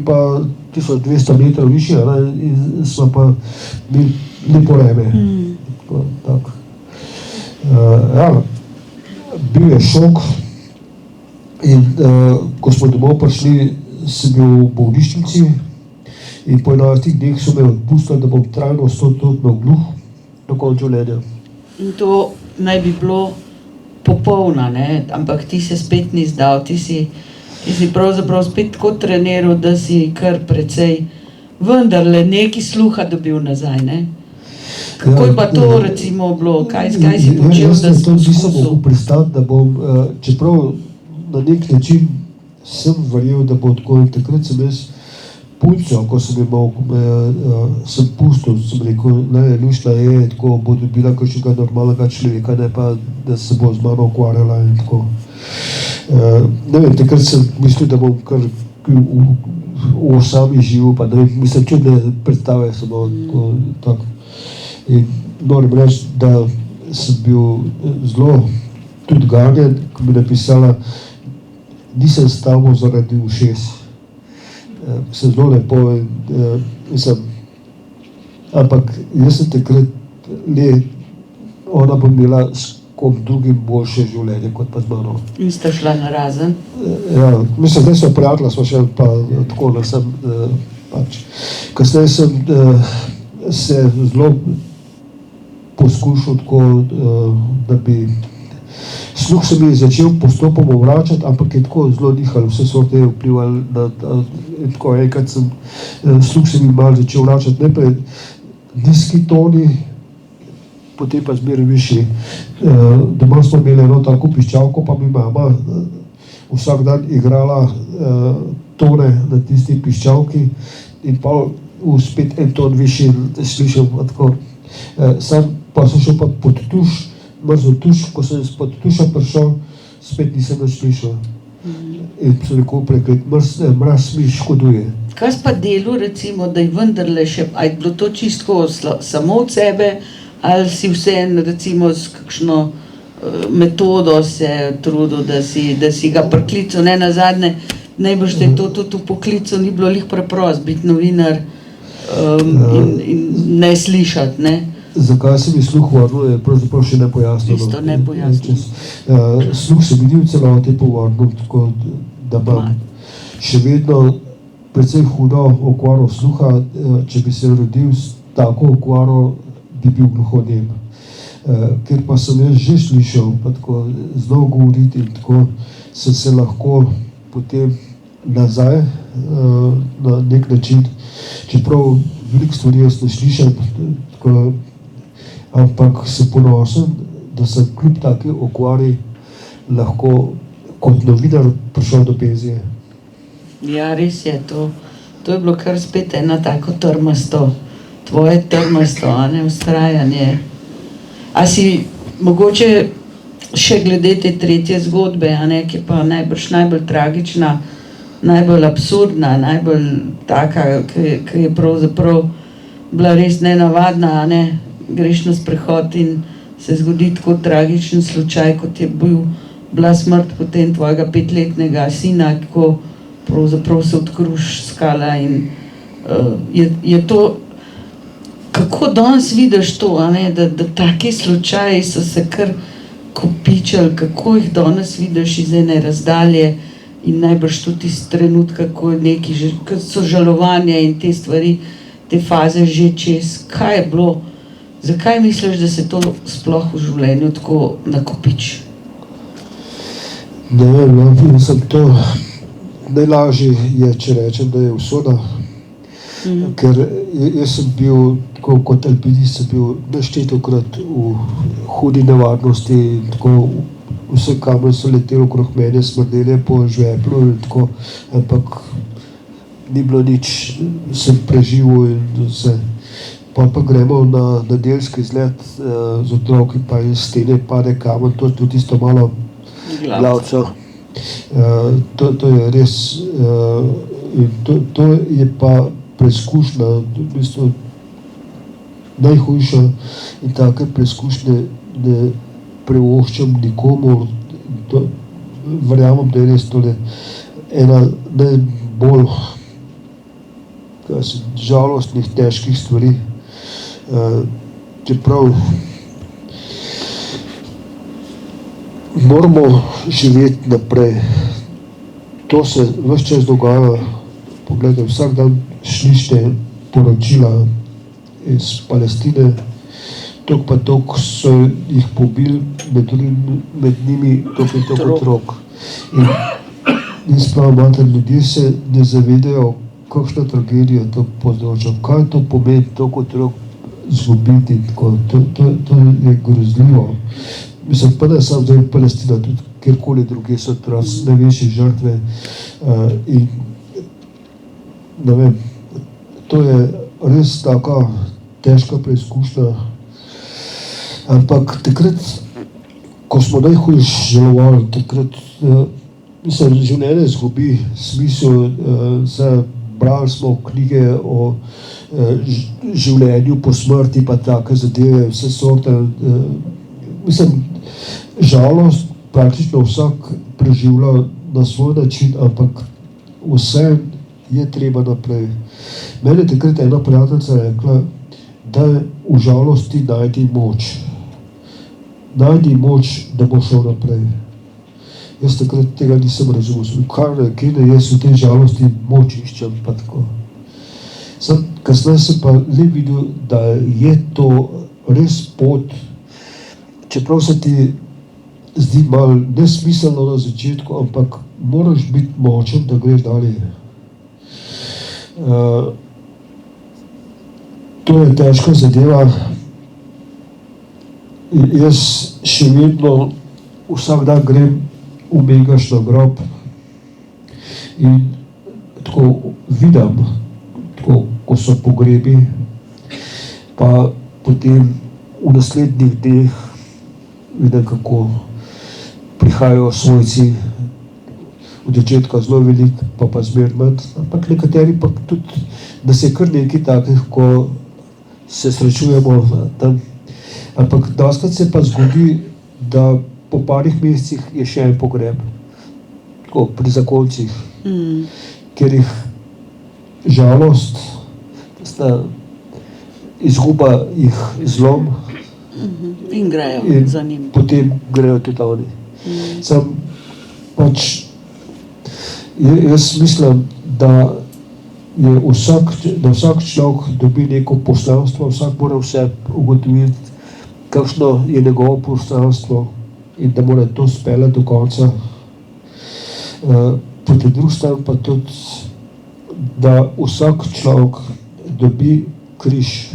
pa 1200 metrov višje, in smo pa bili lepo vreme. Bil je šok in ko smo domov prišli, sem bil v bolnišnici in po 11 dneh so me odpustili, da bom trajno 100% gluh do konca življenja. In to naj bi bilo popolna, ne? Ampak ti se spet ni zdal, ti si pravzaprav spet tako treniral, da si kar precej vendarle neki sluha dobil nazaj, ne? Kako je pa to recimo bilo, kaj si počel, da si poskusil? Jaz nisem mogel pristati, da bom, čeprav na nek način sem verjel, da bo tako, in takrat sem jaz punco, ko sem pustil, sem rekel, luštla je, tako bo dobila kakšnega normalnega človeka, ne pa, da se bo z mano ukvarjala in tako. Ne vem, takrat sem mislil, da bom kar v osami živel, pa ne vem, mislim, čudne predstave samo tako. In moram reči, da sem bil zelo tudi ganjen, ko mi je napisala, nisem stavil zaradi ušes. Se zelo lepo ampak jaz sem takrat ona bo imela s kom drugim boljše življenje kot pa z mano. In sta šla narazen? Ja, mislim, da so prijatelja, smo še pa tako, da sem pač. Kasneje sem se zelo poskušal tako, da bi sluh se mi je začel postopoma vračati, ampak je tako zelo nihal, vse sorte je vplival na tako enkrat sluh se mi malo začel vračati, najprej nizki toni, potem pa zmeraj višji. Doma smo imeli eno tako piščalko, pa mi mama vsak dan igrala tone na tisti piščalki in pa spet en ton višji slišal. Sam pa sem šel pa pod tuš, mrzl tuš, ko sem pod tuša prišel, spet nisem več slišal. In sem rekel preklet, mraz mi škoduje. Kaj pa delu, recimo, da je vendarle še, a je bilo to čisto samo od sebe, ali si vseeno, recimo, s kakšno metodo se trudil, da si ga priklical, ne nazadnje, najbrž te to tudi v poklicu ni bilo lih preprost biti novinar in ne slišati, ne? Zakaj se mi sluh vrnil, je pravzaprav še nepojasnjeno. Isto nepojasnjeno. Sluh se mi ni v celoti povrnil, tako da imam še vedno precej hudo okvaro sluha. Če bi se rodil s tako okvaro, bi bil gluhonem. Ker pa sem jaz že slišal, pa tako znal govoriti in tako sem se lahko potem nazaj na nek način, čeprav veliko stvari jaz ne slišam, ampak sem ponosen, da sem kljub taki okvari lahko kot novinar prišel do penzije. Ja, res je to. To je bilo kar spet eno tako trmasto, tvoje trmasto, a ne, vztrajanje. A si mogoče še glede te tretje zgodbe, a ne, ki je pa najbolj tragična, najbolj absurdna, najbolj taka, ki je pravzaprav bila res nenavadna, a ne, greš na sprehod in se zgodi tako tragičen slučaj, kot je bila smrt potem tvojega 5-letnega sina, ko pravzaprav se odkruš skala in je to, kako danes vidiš to, a ne, da taki slučaji so se kar kopičili, kako jih danes vidiš iz ene razdalje in najbrž tudi iz trenutka, ko so žalovanja in te stvari, te faze že čez. Kaj je bilo? Zakaj misliš, da se to sploh v življenju tako nakopiči? Ne vem, mislim, to najlažje je, če rečem, da je usoda, ker jaz sem bil, tako kot alpinist, sem bil neštetokrat v hudi nevarnosti in tako vse kamne so leteli okrog mene, smrdele po žveplu in tako, ampak ni bilo nič, sem preživel in vse. Pa gremo na nedeljski izlet z otroki, pa iz stene pade kamen, to je tudi isto malo glavcev. To je res, to je pa preizkušnja, v bistvu najhujša in take preizkušnje ne privoščam nikomur. Verjamem, da je res tole ena najbolj žalostnih, težkih stvari. Čeprav moramo živeti naprej. To se ves čas dogaja. Poglejte, vsak dan slišite poročila iz Palestine, toliko pa toliko so jih pobili, med njimi toliko otrok. In spravo mater, ljudje se ne zavedajo, kakšna tragedija to povzroča, kaj to pomeni toliko otrok zgubiti, tako, to je grozljivo. Mislim, pa ne samo zdaj Palestina, tudi kjerkoli druge so največje žrtve in ne vem, to je res taka težka preizkušnja, ampak takrat, ko smo najhujš žalovali, takrat, mislim, življenje izgubi smisel, brali smo knjige o življenju po smrti, pa take zadeve, vse sorte. Mislim, žalost praktično vsak preživlja na svoj način, ampak vse je treba naprej. Meni je takrat ena prijateljica rekla, da v žalosti najdi moč. Najdi moč, da bo šel naprej. Jaz takrat tega nisem razumel. Kje ne jaz v tej žalosti moč iščem, pa tako. Kasneje sem pa le videl, da je to res pot, čeprav se ti zdi malo nesmiselno na začetku, ampak moraš biti močen, da greš dalje. To je težka zadeva jaz še vedno vsak dan grem v Megaš na grob in tako vidim, tako, ko so pogrebi, pa potem v naslednjih dneh vidim, kako prihajajo svojci, od začetka zelo velik, pa zmer manj, ampak nekateri pa tudi, da se kar nekaj takih, ko se srečujemo tam. Ampak dostakrat se pa zgodi, da po parih mesecih je še en pogreb, tako pri zakoncih, ker jih žalost, izguba jih zlom In grejo in za njim. potem grejo tudi oni. Sam pač, jaz mislim, da je vsak človek dobi neko poslanstvo, vsak mora vse ugotoviti, kakšno je njegovo poslanstvo in da mora to speljati do konca. Po drugi strani pa tudi, da vsak človek dobi križ.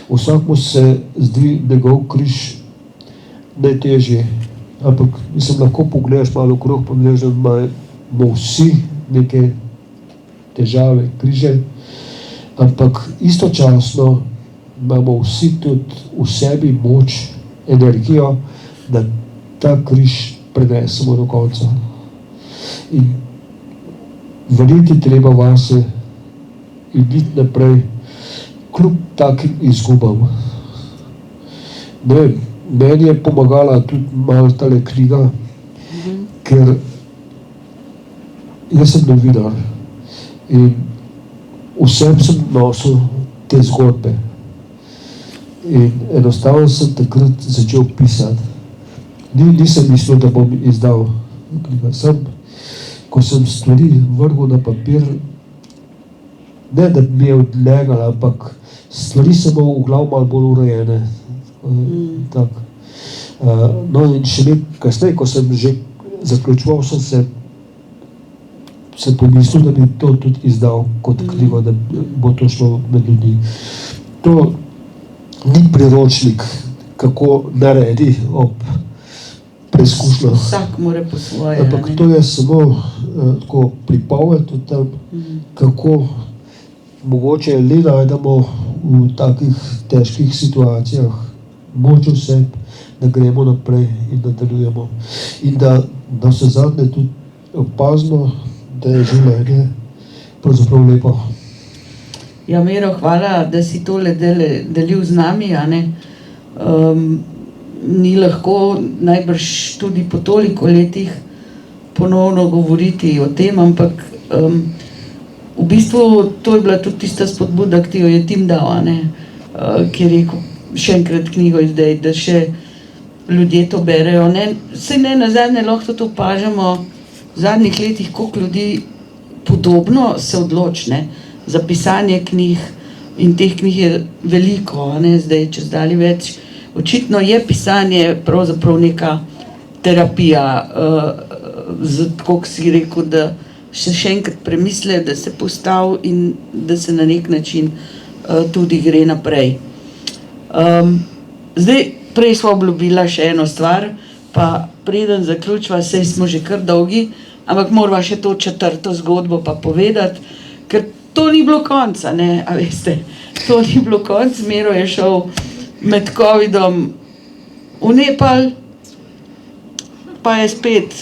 Vsakmu se zdi njegov križ najtežji, ampak mislim, lahko pogledaš malo okrog, pa vidiš, da imamo vsi neke težave, križe, ampak istočasno imamo vsi tudi v sebi moč, energijo, da ta križ prenesemo do konca. In verjeti treba vase in iti naprej, kljub takim izgubam. Ne vem, meni je pomagala tudi malo tale knjiga, ker jaz sem novinar in vsem sem nosil te zgodbe. In enostavno sem takrat začel pisati. Nisem mislil, da bom izdal knjigo. Ko sem stvari vrgel na papir, ne da mi je odlegala, ampak stvari so v glavu malo bolj urejene. No in še kasneje, ko sem že zaključoval, sem pomislil, da bi to tudi izdal kot knjigo, da bo to šlo med ljudi. To ni priročnik, kako naredi ob preizkušnjah. Vsak mora po svoje. Ampak to je samo tako pripoved o tem, kako mogoče le najdemo v takih težkih situacijah moč vse, da gremo naprej in nadaljujemo. In da vsezadnje tudi opazimo, da je življenje pravzaprav lepo. Ja, Miro, hvala, da si tole delil z nami, a ne. Ni lahko najbrž tudi po toliko letih ponovno govoriti o tem, ampak v bistvu to je bila tudi tista spodbuda, ki ti jo je Tim dal, a ne, ki je rekel, še enkrat knjigo izdaj, da še ljudje to berejo. Saj ne nazadnje lahko to opažamo v zadnjih letih, koliko ljudi podobno se odloči za pisanje knjig, in teh knjig je veliko, a ne, zdaj čez dalje več. Očitno je pisanje pravzaprav neka terapija, tako kot si rekel, da še enkrat premisle, da se postavi in da se na nek način tudi gre naprej. Zdaj, prej smo obljubila še eno stvar, pa preden zaključiva, saj smo že kar dolgi, ampak morava še to četrto zgodbo pa povedati, ker to ni bilo konca, ne, a veste, to ni bilo konc. Miro je šel med covidom v Nepal, pa je spet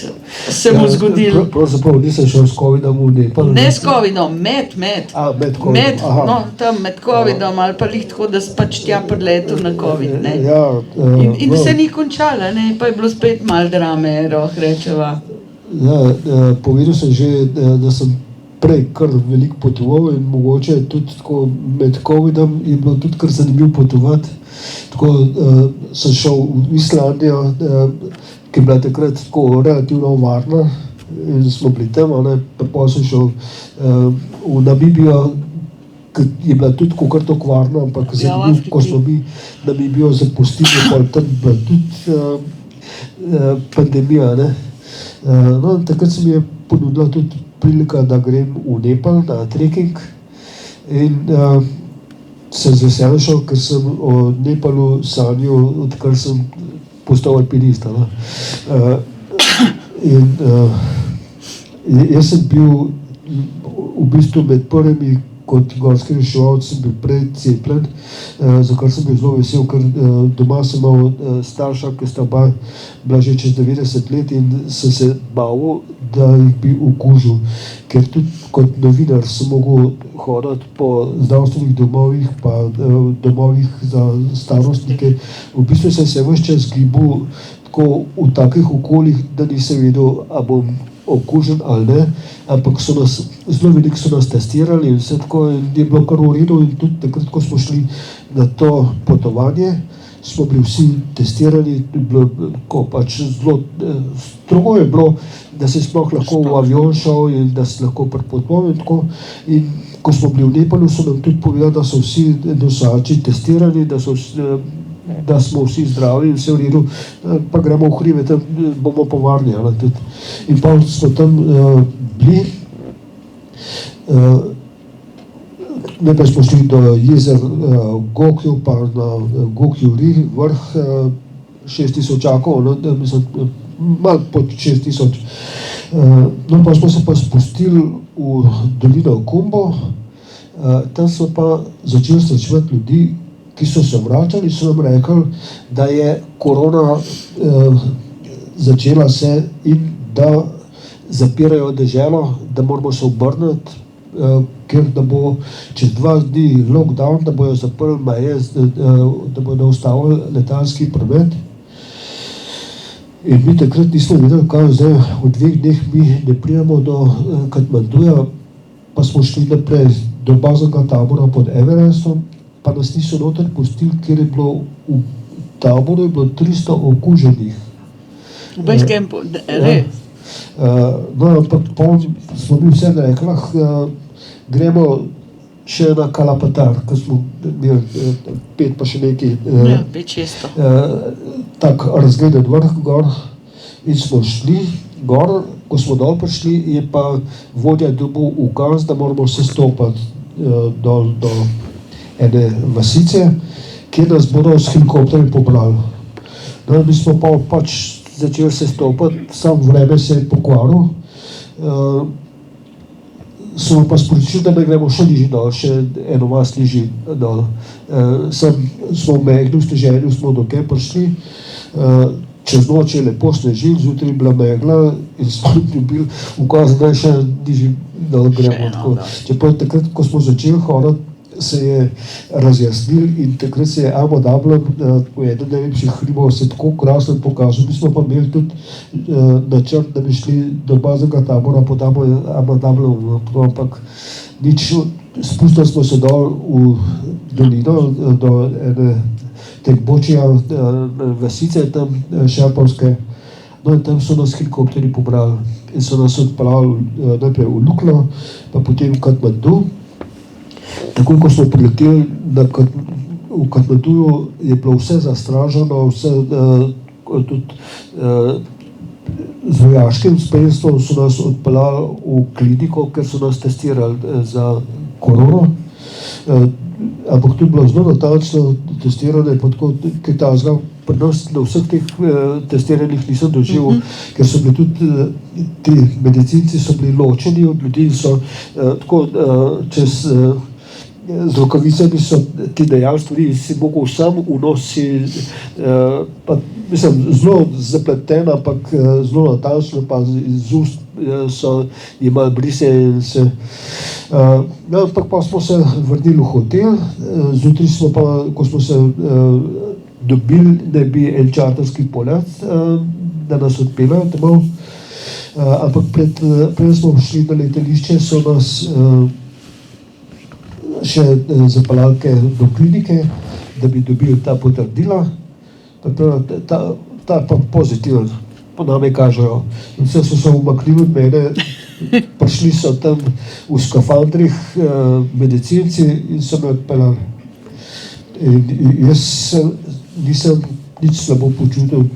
se mu zgodilo. Pravzaprav nisem šel s covidom v Nepal. Ne s covidom, med covidom, no, tam med covidom, ali pa lih tako, da si pač tja priletel na covid, ne. In se ni končala, ne, pa je bilo spet malo drame, rečeva. Ja, povedal sem že, da sem prej kar veliko potoval in mogoče tudi tako med covidom je bilo tudi kar zanimivo potovati. Tako sem šel v Islandijo, ki je bila takrat tako relativno varna in smo bili tam, pa potem sem šel v Namibijo, ki je bila tudi kar tako varna, ampak zanimivo, ko smo mi Namibijo zapustili, pa tam bila tudi pandemija, ne. No, takrat se mi je ponudila tudi prilika, da grem v Nepal na trekking in sem z veseljem šel, ker sem o Nepalu sanjal, odkar sem postal alpinist. Jaz sem bil v bistvu med prvimi kot gorski reševalec, sem bil prej cepljen, za kar sem bil zelo vesel, ker doma sem imel starša, ki sta oba bila že čez 90 let in sem se bal, da jih bi okužil, ker tudi kot novinar sem mogel hoditi po zdravstvenih domovih, pa domovih za starostnike. V bistvu sem se ves čas gibal tako v takih okoljih, da nisem vedel, a bom okužen ali ne, ampak zelo veliko so nas testirali in vse tako je bilo kar v redu in tudi takrat, ko smo šli na to potovanje, smo bili vsi testirani, bilo pač zelo strogo je bilo, da se sploh lahko v avion šel in da se lahko pripotoval in tako. In ko smo bili v Nepalu, so nam tudi povedali, da so vsi nosači testirani, da smo vsi zdravi in vse v redu, pa gremo v hribe, tam bomo povarni. In pa smo tam bili, najprej smo šli do jezer Gokju, pa na Gokju-ri, vrh 6000-akov, mislim, malo pod 6000. No, pa smo se pa spustili v dolino Kumbo, tam smo pa začeli srečevati ljudi, ki so se vračali, so nam rekli, da je korona začela se in da zapirajo deželo, da moramo se obrniti, ker da bo čez 2 dni lockdown, da bojo zaprli meje, da bodo ustavili letalski promet. In mi takrat nismo vedeli, kaj zdaj v 2 dneh mi ne pridemo do Katmanduja, pa smo šli naprej do baznega tabora pod Everestom, pa nas niso noter pustili, ker je bilo v taboru 300 okuženih. V Basecampu, res? No, ampak smo mi vse rekli, gremo še na Kalapatar, ker smo imeli 5 pa še nekaj. 5-600. Tak razgleden vrh gor in smo šli gor, ko smo dol prišli, je pa vodja dobil ukaz, da moramo se stopati dol do ene vasice, kjer nas bodo s helikopterji pobrali. No, mi smo pa pač začeli se stopati, sam vreme se je pokvaril. Smo pa sporočili, da ne gremo še nižji dol, še eno vas nižji dol. Smo megli, v sneženju smo do kje prišli, čez noč je lepo snežil, zjutraj je bila megla in smo dobili ukaz, da še nižji dol gremo. Čeprav takrat, ko smo začeli hoditi, se je razjasnil in takrat se je Abu Dhabi, eden najlepših hribov, se tako krasno pokazal. Mi smo pa imeli tudi načrt, da bi šli do baznega tabora pod Abu Dhabi, ampak nič, spustili smo se dol v dolino, do ene tekbočija vasice, tam šerpovske. No in tam so nas helikopterji pobrali in so nas odpeljali najprej v Lukno, pa potem v Katmandu. Takoj, ko smo prileteli v Katmanduju, je bilo vse zastraženo, vse tudi z vojaškim spremstvom so nas odpeljali v kliniko, ker so nas testirali za korono. Ampak to je bilo zelo natančno testiranje, pa tako kaj takega pri nas na vseh teh testiranjih nisem doživel, ker so bili tudi ti medicinci so bili ločeni od ljudi in so tako čez z rokavicami so ti dejali stvari, si mogel sam v nos, pa mislim, zelo zapleteno, ampak zelo natančno, pa z ust so imeli brise in se. No, ampak pa smo se vrnili v hotel, zjutraj smo pa, ko smo se dobili, da bi en čarterski polet, da nas odpeljajo domov, ampak preden smo šli na letališče, so nas še zapeljali do klinike, da bi dobili ta potrdila, ta pa pozitiven, po nami kažejo. In vse so se umaknili od mene, prišli so tam v skafandrih medicinci in so me odpeljali. In jaz nisem nič slabo počutil,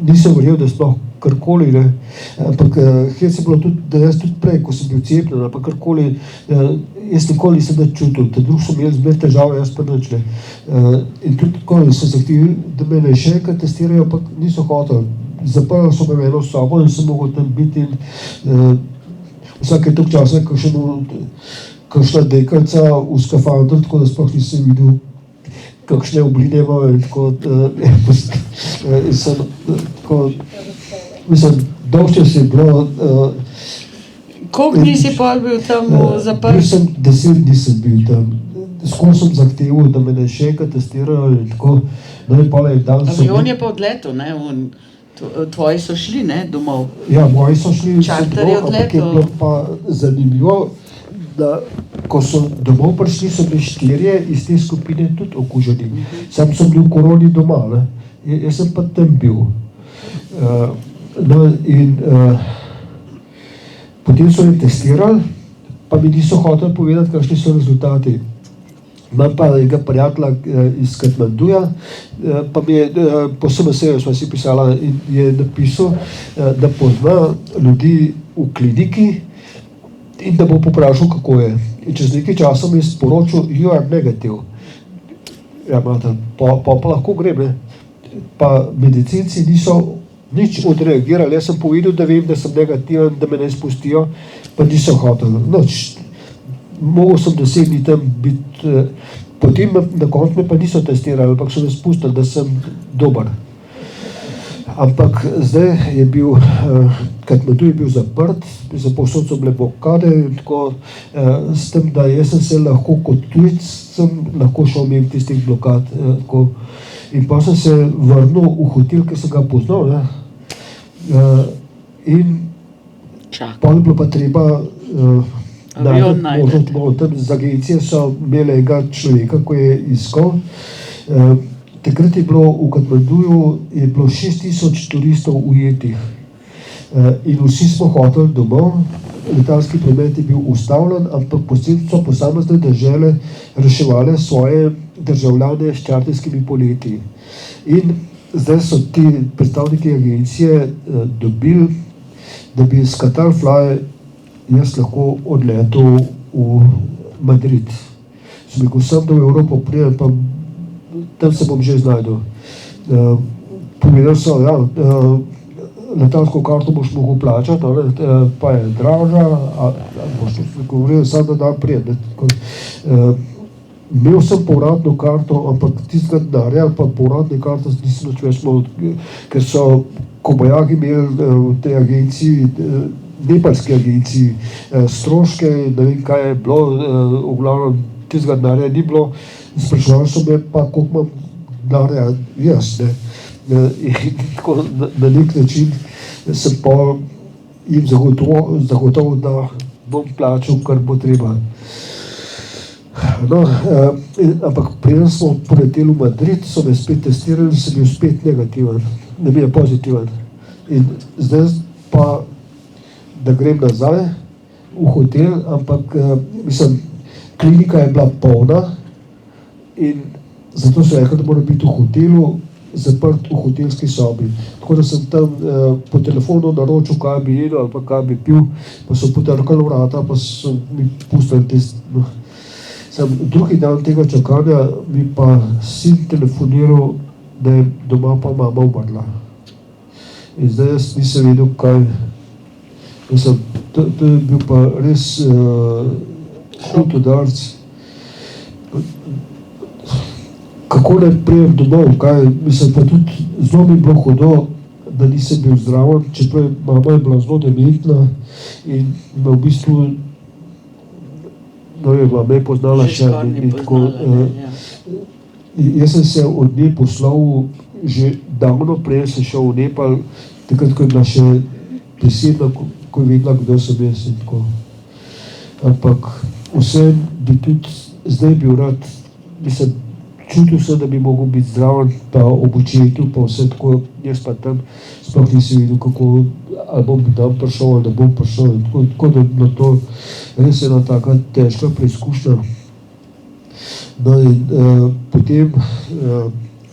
nisem verjel, da sploh karkoli, ampak hec je bilo tudi, da jaz tudi prej, ko sem bil cepljen, ampak karkoli, jaz nikoli nisem nič čutil, te drugi so imeli zmer težave, jaz pa nič ne. In tudi tako so zahtevali, da me ne še enkrat testirajo, pa niso hoteli. Zaprli so me v eno sobo in sem mogel tam biti in vsake toliko časa kakšna deklica v skafandru, tako da sploh nisem videl, kakšne obline imajo in tako, in sem tako, mislim, dolg čas je bilo. Koliko dni si pol bil tam zaprt? Bil sem 10 dni sem bil tam. Skoro sem zahteval, da me ne še enkrat testirajo in tako, no in pol je dan sem. Avion je pa odletel, ne? Tvoji so šli, ne, domov? Ja, moji so šli Čarter je domov, ampak je odletel. bilo pa zanimivo, da ko so domov prišli, so bili 4 iz te skupine tudi okuženi. Sam sem bil v koroni doma, ne. Jaz sem pa tam bil. No in potem so me testirali, pa mi niso hoteli povedati, kakšni so rezultati. Imam pa enega prijatelja iz Katmanduja, pa mi je po SMS-ju sva si pisala in je napisal, da pozna ljudi v kliniki in da bo poprašal, kako je. In čez nekaj časa mi je sporočil, you are negative. Ja, mate, pa lahko grem, ne. Pa medicinci niso nič odreagirali, jaz sem povedal, da vem, da sem negativen, da me ne spustijo, pa niso hoteli. Noč, mogel sem 10 dni tam biti, potem na koncu me pa niso testirali, ampak so me spustili, da sem dober. Ampak zdaj je bil, Katmandu je bil zaprt, povsod so bile blokade in tako, s tem, da jaz sem se lahko kot tujec, sem lahko šel mimo tistih blokad, tako. In pa sem se vrnil v hotel, ki sem ga poznal, ne. In pa je bilo pa treba najti možnost, tam z agencije so imeli enega človeka, ko je iskal. Takrat je bilo v Katmanduju je bilo 6000 turistov ujetih. In vsi smo hoteli domov, letalski promet je bil ustavljen, ampak so posamezne dežele reševale svoje državljane s čarterskimi poleti. In zdaj so ti predstavniki agencije dobili, da bi s Qatarfly jaz lahko odletel v Madrid. Sem rekel, sem da v Evropo pridem, pa tam se bom že znajdel. Povedal so, ja, letalsko karto boš mogel plačati, pa je draža, boš govoril, sam da dan prijem. Imel sem povratno karto, ampak tistega denarja ali pa povratne karte nisem nič več imel, ker so kobajagi imeli v tej agenciji, nepalski agenciji, stroške, ne vem kaj je bilo, v glavnem tistega denarja ni bilo, spraševali so me pa, koliko imam denarja jaz, ne. In tako na nek način sem pa jim zagotovil, da bom plačal, kar bo treba. No, ampak preden smo poleteli v Madrid, so me spet testirali, sem bil spet negativen, ne bil pozitiven. In zdaj pa, da grem nazaj v hotel, ampak mislim, klinika je bila polna in zato so rekli, da mora biti v hotelu, zaprt v hotelski sobi. Tako da sem tam po telefonu naročil, kaj bi jedel ali pa kaj bi pil, pa so potrkali vrata, pa so mi pustili test. Drugi dan tega čakanja mi pa sin telefoniral, da je doma pa mama umrla. In zdaj jaz nisem vedel, kaj. Mislim, to je bil pa res hud udarec. Kako naj prijem domov, kaj, mislim, pa tudi zelo mi je bilo hudo, da nisem bil zdraven, čeprav mama je bila zelo dementna in me v bistvu, no vem, me je poznala še in tako. Jaz sem se od nje poslovil že davno prej, sem šel v Nepal, takrat, ko je bila še besedna, ko je vedela, kdo sem jaz in tako. Ampak vsem bi tudi zdaj bil rad, mislim, čutil sem, da bi mogel biti zdraven, pa ob očetu, pa vse tako, jaz pa tam sploh nisem videl, kako, ali bom tam prišel, ali da bom prišel, tako da je bilo to res ena taka težka preizkušnja. No in potem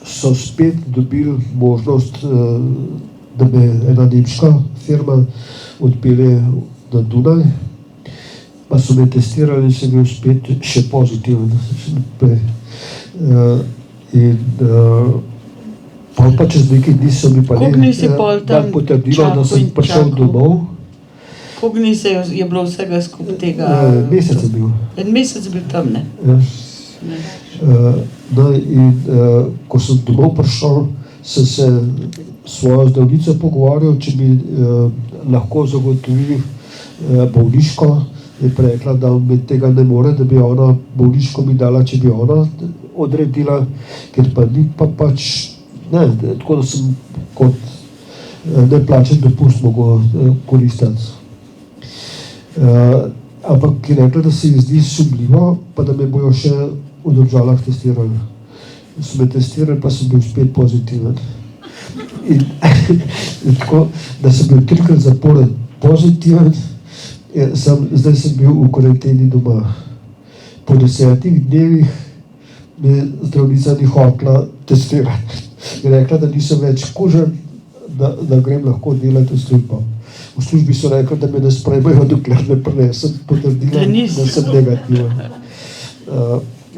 so spet dobili možnost, da me ena nemška firma odpelje na Dunaj pa so me testirali in sem bil spet še pozitiven. Pa čez nekaj dni so mi pa dan potrdilo, da sem prišel domov. Koliko dni je bilo vsega skupaj tega? Mesec je bil. En mesec je bil tam, ne? No in ko sem domov prišel, sem se s svojo zdravnico pogovarjal, če mi lahko zagotovi bolniško. Je pa rekla, da mi tega ne more, da bi ona bolniško mi dala, če bi ona odredila, ker pa ni pa pač, ne, tako da sem kot neplačen dopust mogel koristiti. Ampak je rekla, da se ji zdi sumljivo, pa da me bojo še v Domžalah testirali. So me testirali, pa sem bil spet pozitiven. In tako, da sem bil 3-krat zapored pozitiven, zdaj sem bil v karanteni doma. Po 10 dnevih me zdravnica ni hotela testirati. Je rekla, da nisem več kužen, da grem lahko delati v službo. V službi so rekli, da me ne sprejmejo, dokler ne prinesem potrdila, da sem negativen.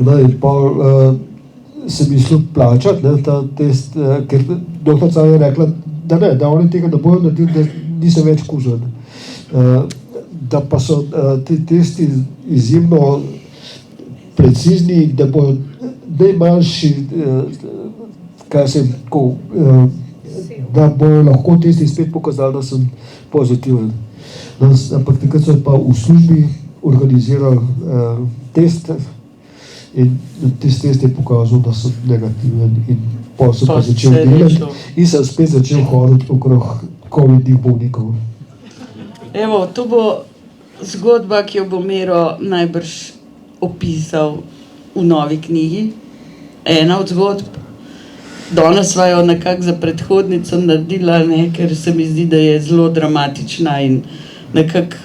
No in pol sem mislil plačati, ta test, ker doktorica je rekla, da ne, da oni tega ne bojo naredili, da nisem več kužen. Da pa so ti testi izjemno precizni, da bojo najmanjši, da bojo lahko testi spet pokazali, da sem pozitiven. Ampak takrat so pa v službi organizirali test in test je pokazal, da sem negativen in potem sem pa začel delati in sem spet začel hoditi okrog COVID-nih bolnikov. Evo, to bo zgodba, ki jo bo Miro najbrž opisal v novi knjigi. Ena od zgodb. Danes sva jo nekako za predhodnico naredila, ne, ker se mi zdi, da je zelo dramatična in nekako,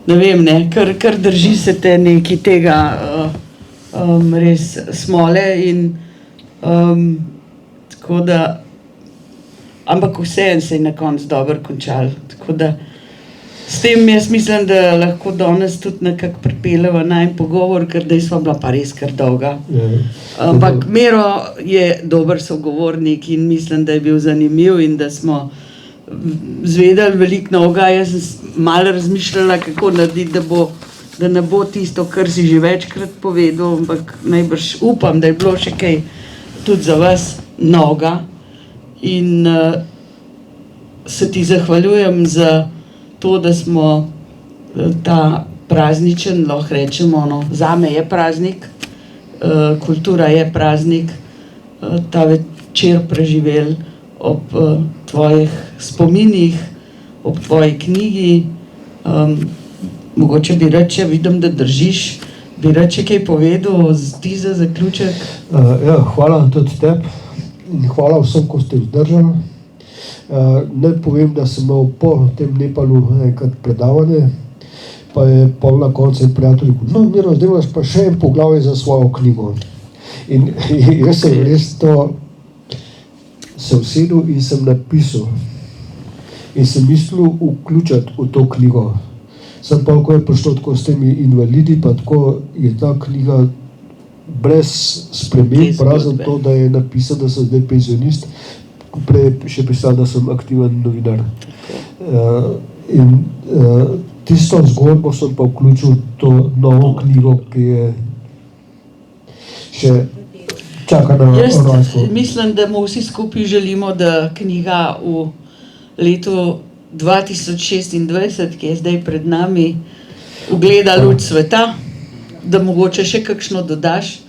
ne vem, ne, kar drži se te neki tega res smole in tako da, ampak vseeno se je na koncu dobro končal, tako da s tem jaz mislim, da lahko danes tudi nekako pripeljeva najin pogovor, ker da sva bila pa res kar dolga. Ampak Miro je dober sogovornik in mislim, da je bil zanimiv in da smo zvedeli veliko novega. Jaz sem malo razmišljala, kako narediti, da ne bo tisto, kar si že večkrat povedal, ampak najbrž upam, da je bilo še kaj tudi za vas novega. In se ti zahvaljujem za to, da smo ta prazničen, lahko rečemo, zame je praznik, kultura je praznik, ta večer preživel ob tvojih spominih, ob tvoji knjigi. Mogoče bi reče, vidim, da držiš, bi reče kaj povedal ti za zaključek? Hvala tudi tebi in hvala vsem, ko ste vzdržali. Naj povem, da sem imel po tem Nepalu enkrat predavanje, pa je pol na koncu en prijatelj rekel, no, Miro, zdaj imaš pa še en poglavje za svojo knjigo. In jaz sem res to se usedel in sem napisal. In sem mislil vključiti v to knjigo. Sem pa, ko je prišlo tako s temi invalidi, pa tako je ta knjiga brez sprememb, razen to, da je napisal, da sem zdaj penzionist, prej še pisal, da sem aktiven novinar. In tisto zgodbo sem pa vključil to novo knjigo, ki je še čaka na rojstvo. Jaz mislim, da mu vsi skupaj želimo, da knjiga v letu 2026, ki je zdaj pred nami, ugleda luč sveta, da mogoče še kakšno dodaš,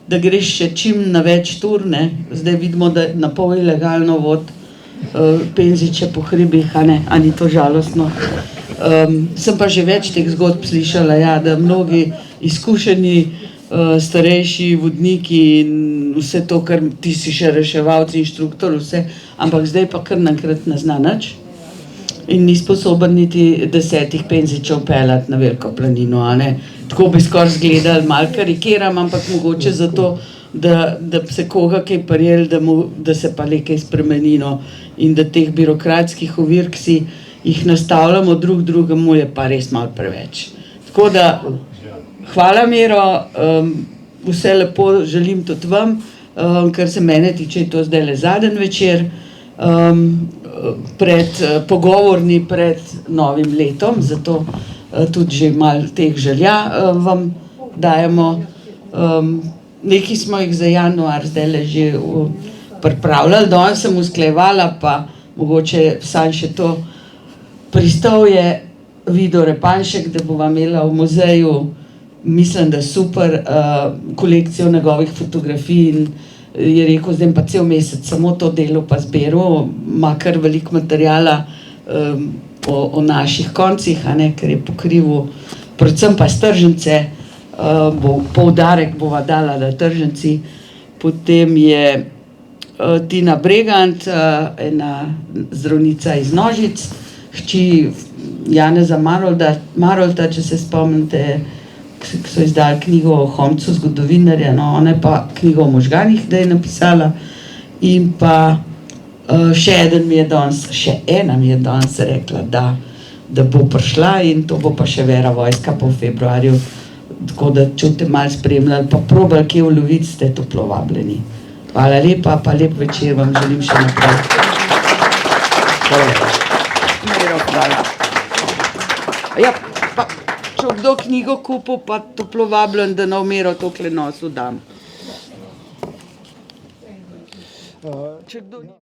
da greš še čim na več tur, ne. Zdaj vidimo, da na pol ilegalno vod penziče po hribih, a ni to žalostno. Sem pa že več teh zgodb slišala, ja, da mnogi izkušeni starejši vodniki in vse to, kar ti si še reševalci, inštruktor, vse, ampak zdaj pa kar nankrat ne zna nič in ni sposoben niti 10 penzičev peljati na Veliko planino, a ne. Tako bi skoraj zgledali, malo karikiram, ampak mogoče zato, da se koga kaj prijeli, da se pa le kaj spremeni, no. In da teh birokratskih ovir, ki si jih nastavljamo drugemu, je pa res malo preveč. Tako da, hvala Miro, vse lepo želim tudi vam, kar se mene tiče, je to zdaj le zadnji večer, pogovorni pred novim letom, zato tudi že malo teh želja vam dajemo. Nekaj smo jih za januar zdaj le že pripravljali, danes sem usklajevala, pa mogoče sam še to pristal je Vido Repanšek, da bova imela v muzeju, mislim, da super kolekcijo njegovih fotografij in je rekel, zdaj pa cel mesec samo to delo pa zberu, ima kar veliko materijala o naših koncih, ker je pokrival predvsem pa stržence, poudarek bova dala na trženci. Potem je Tina Bregant, ena zdravnica iz Nožic, hči Janeza Marolta, če se spomnite, ki so izdali knjigo o Homcu, zgodovinarja, no, ona je pa knjigo o možganih, da je napisala. In pa še ena mi je danes rekla, da bo prišla in to bo pa še Vera Vojska po februarju. Tako da, če boste malo spremljali, pa probali kje uloviti, ste toplo vabljeni. Hvala lepa, pa lep večer vam želim še naprej. Hvala. Ja, pa, če kdo knjigo kupil, pa toplo vabljen, da na Miro tokle nosu dam. Če kdo...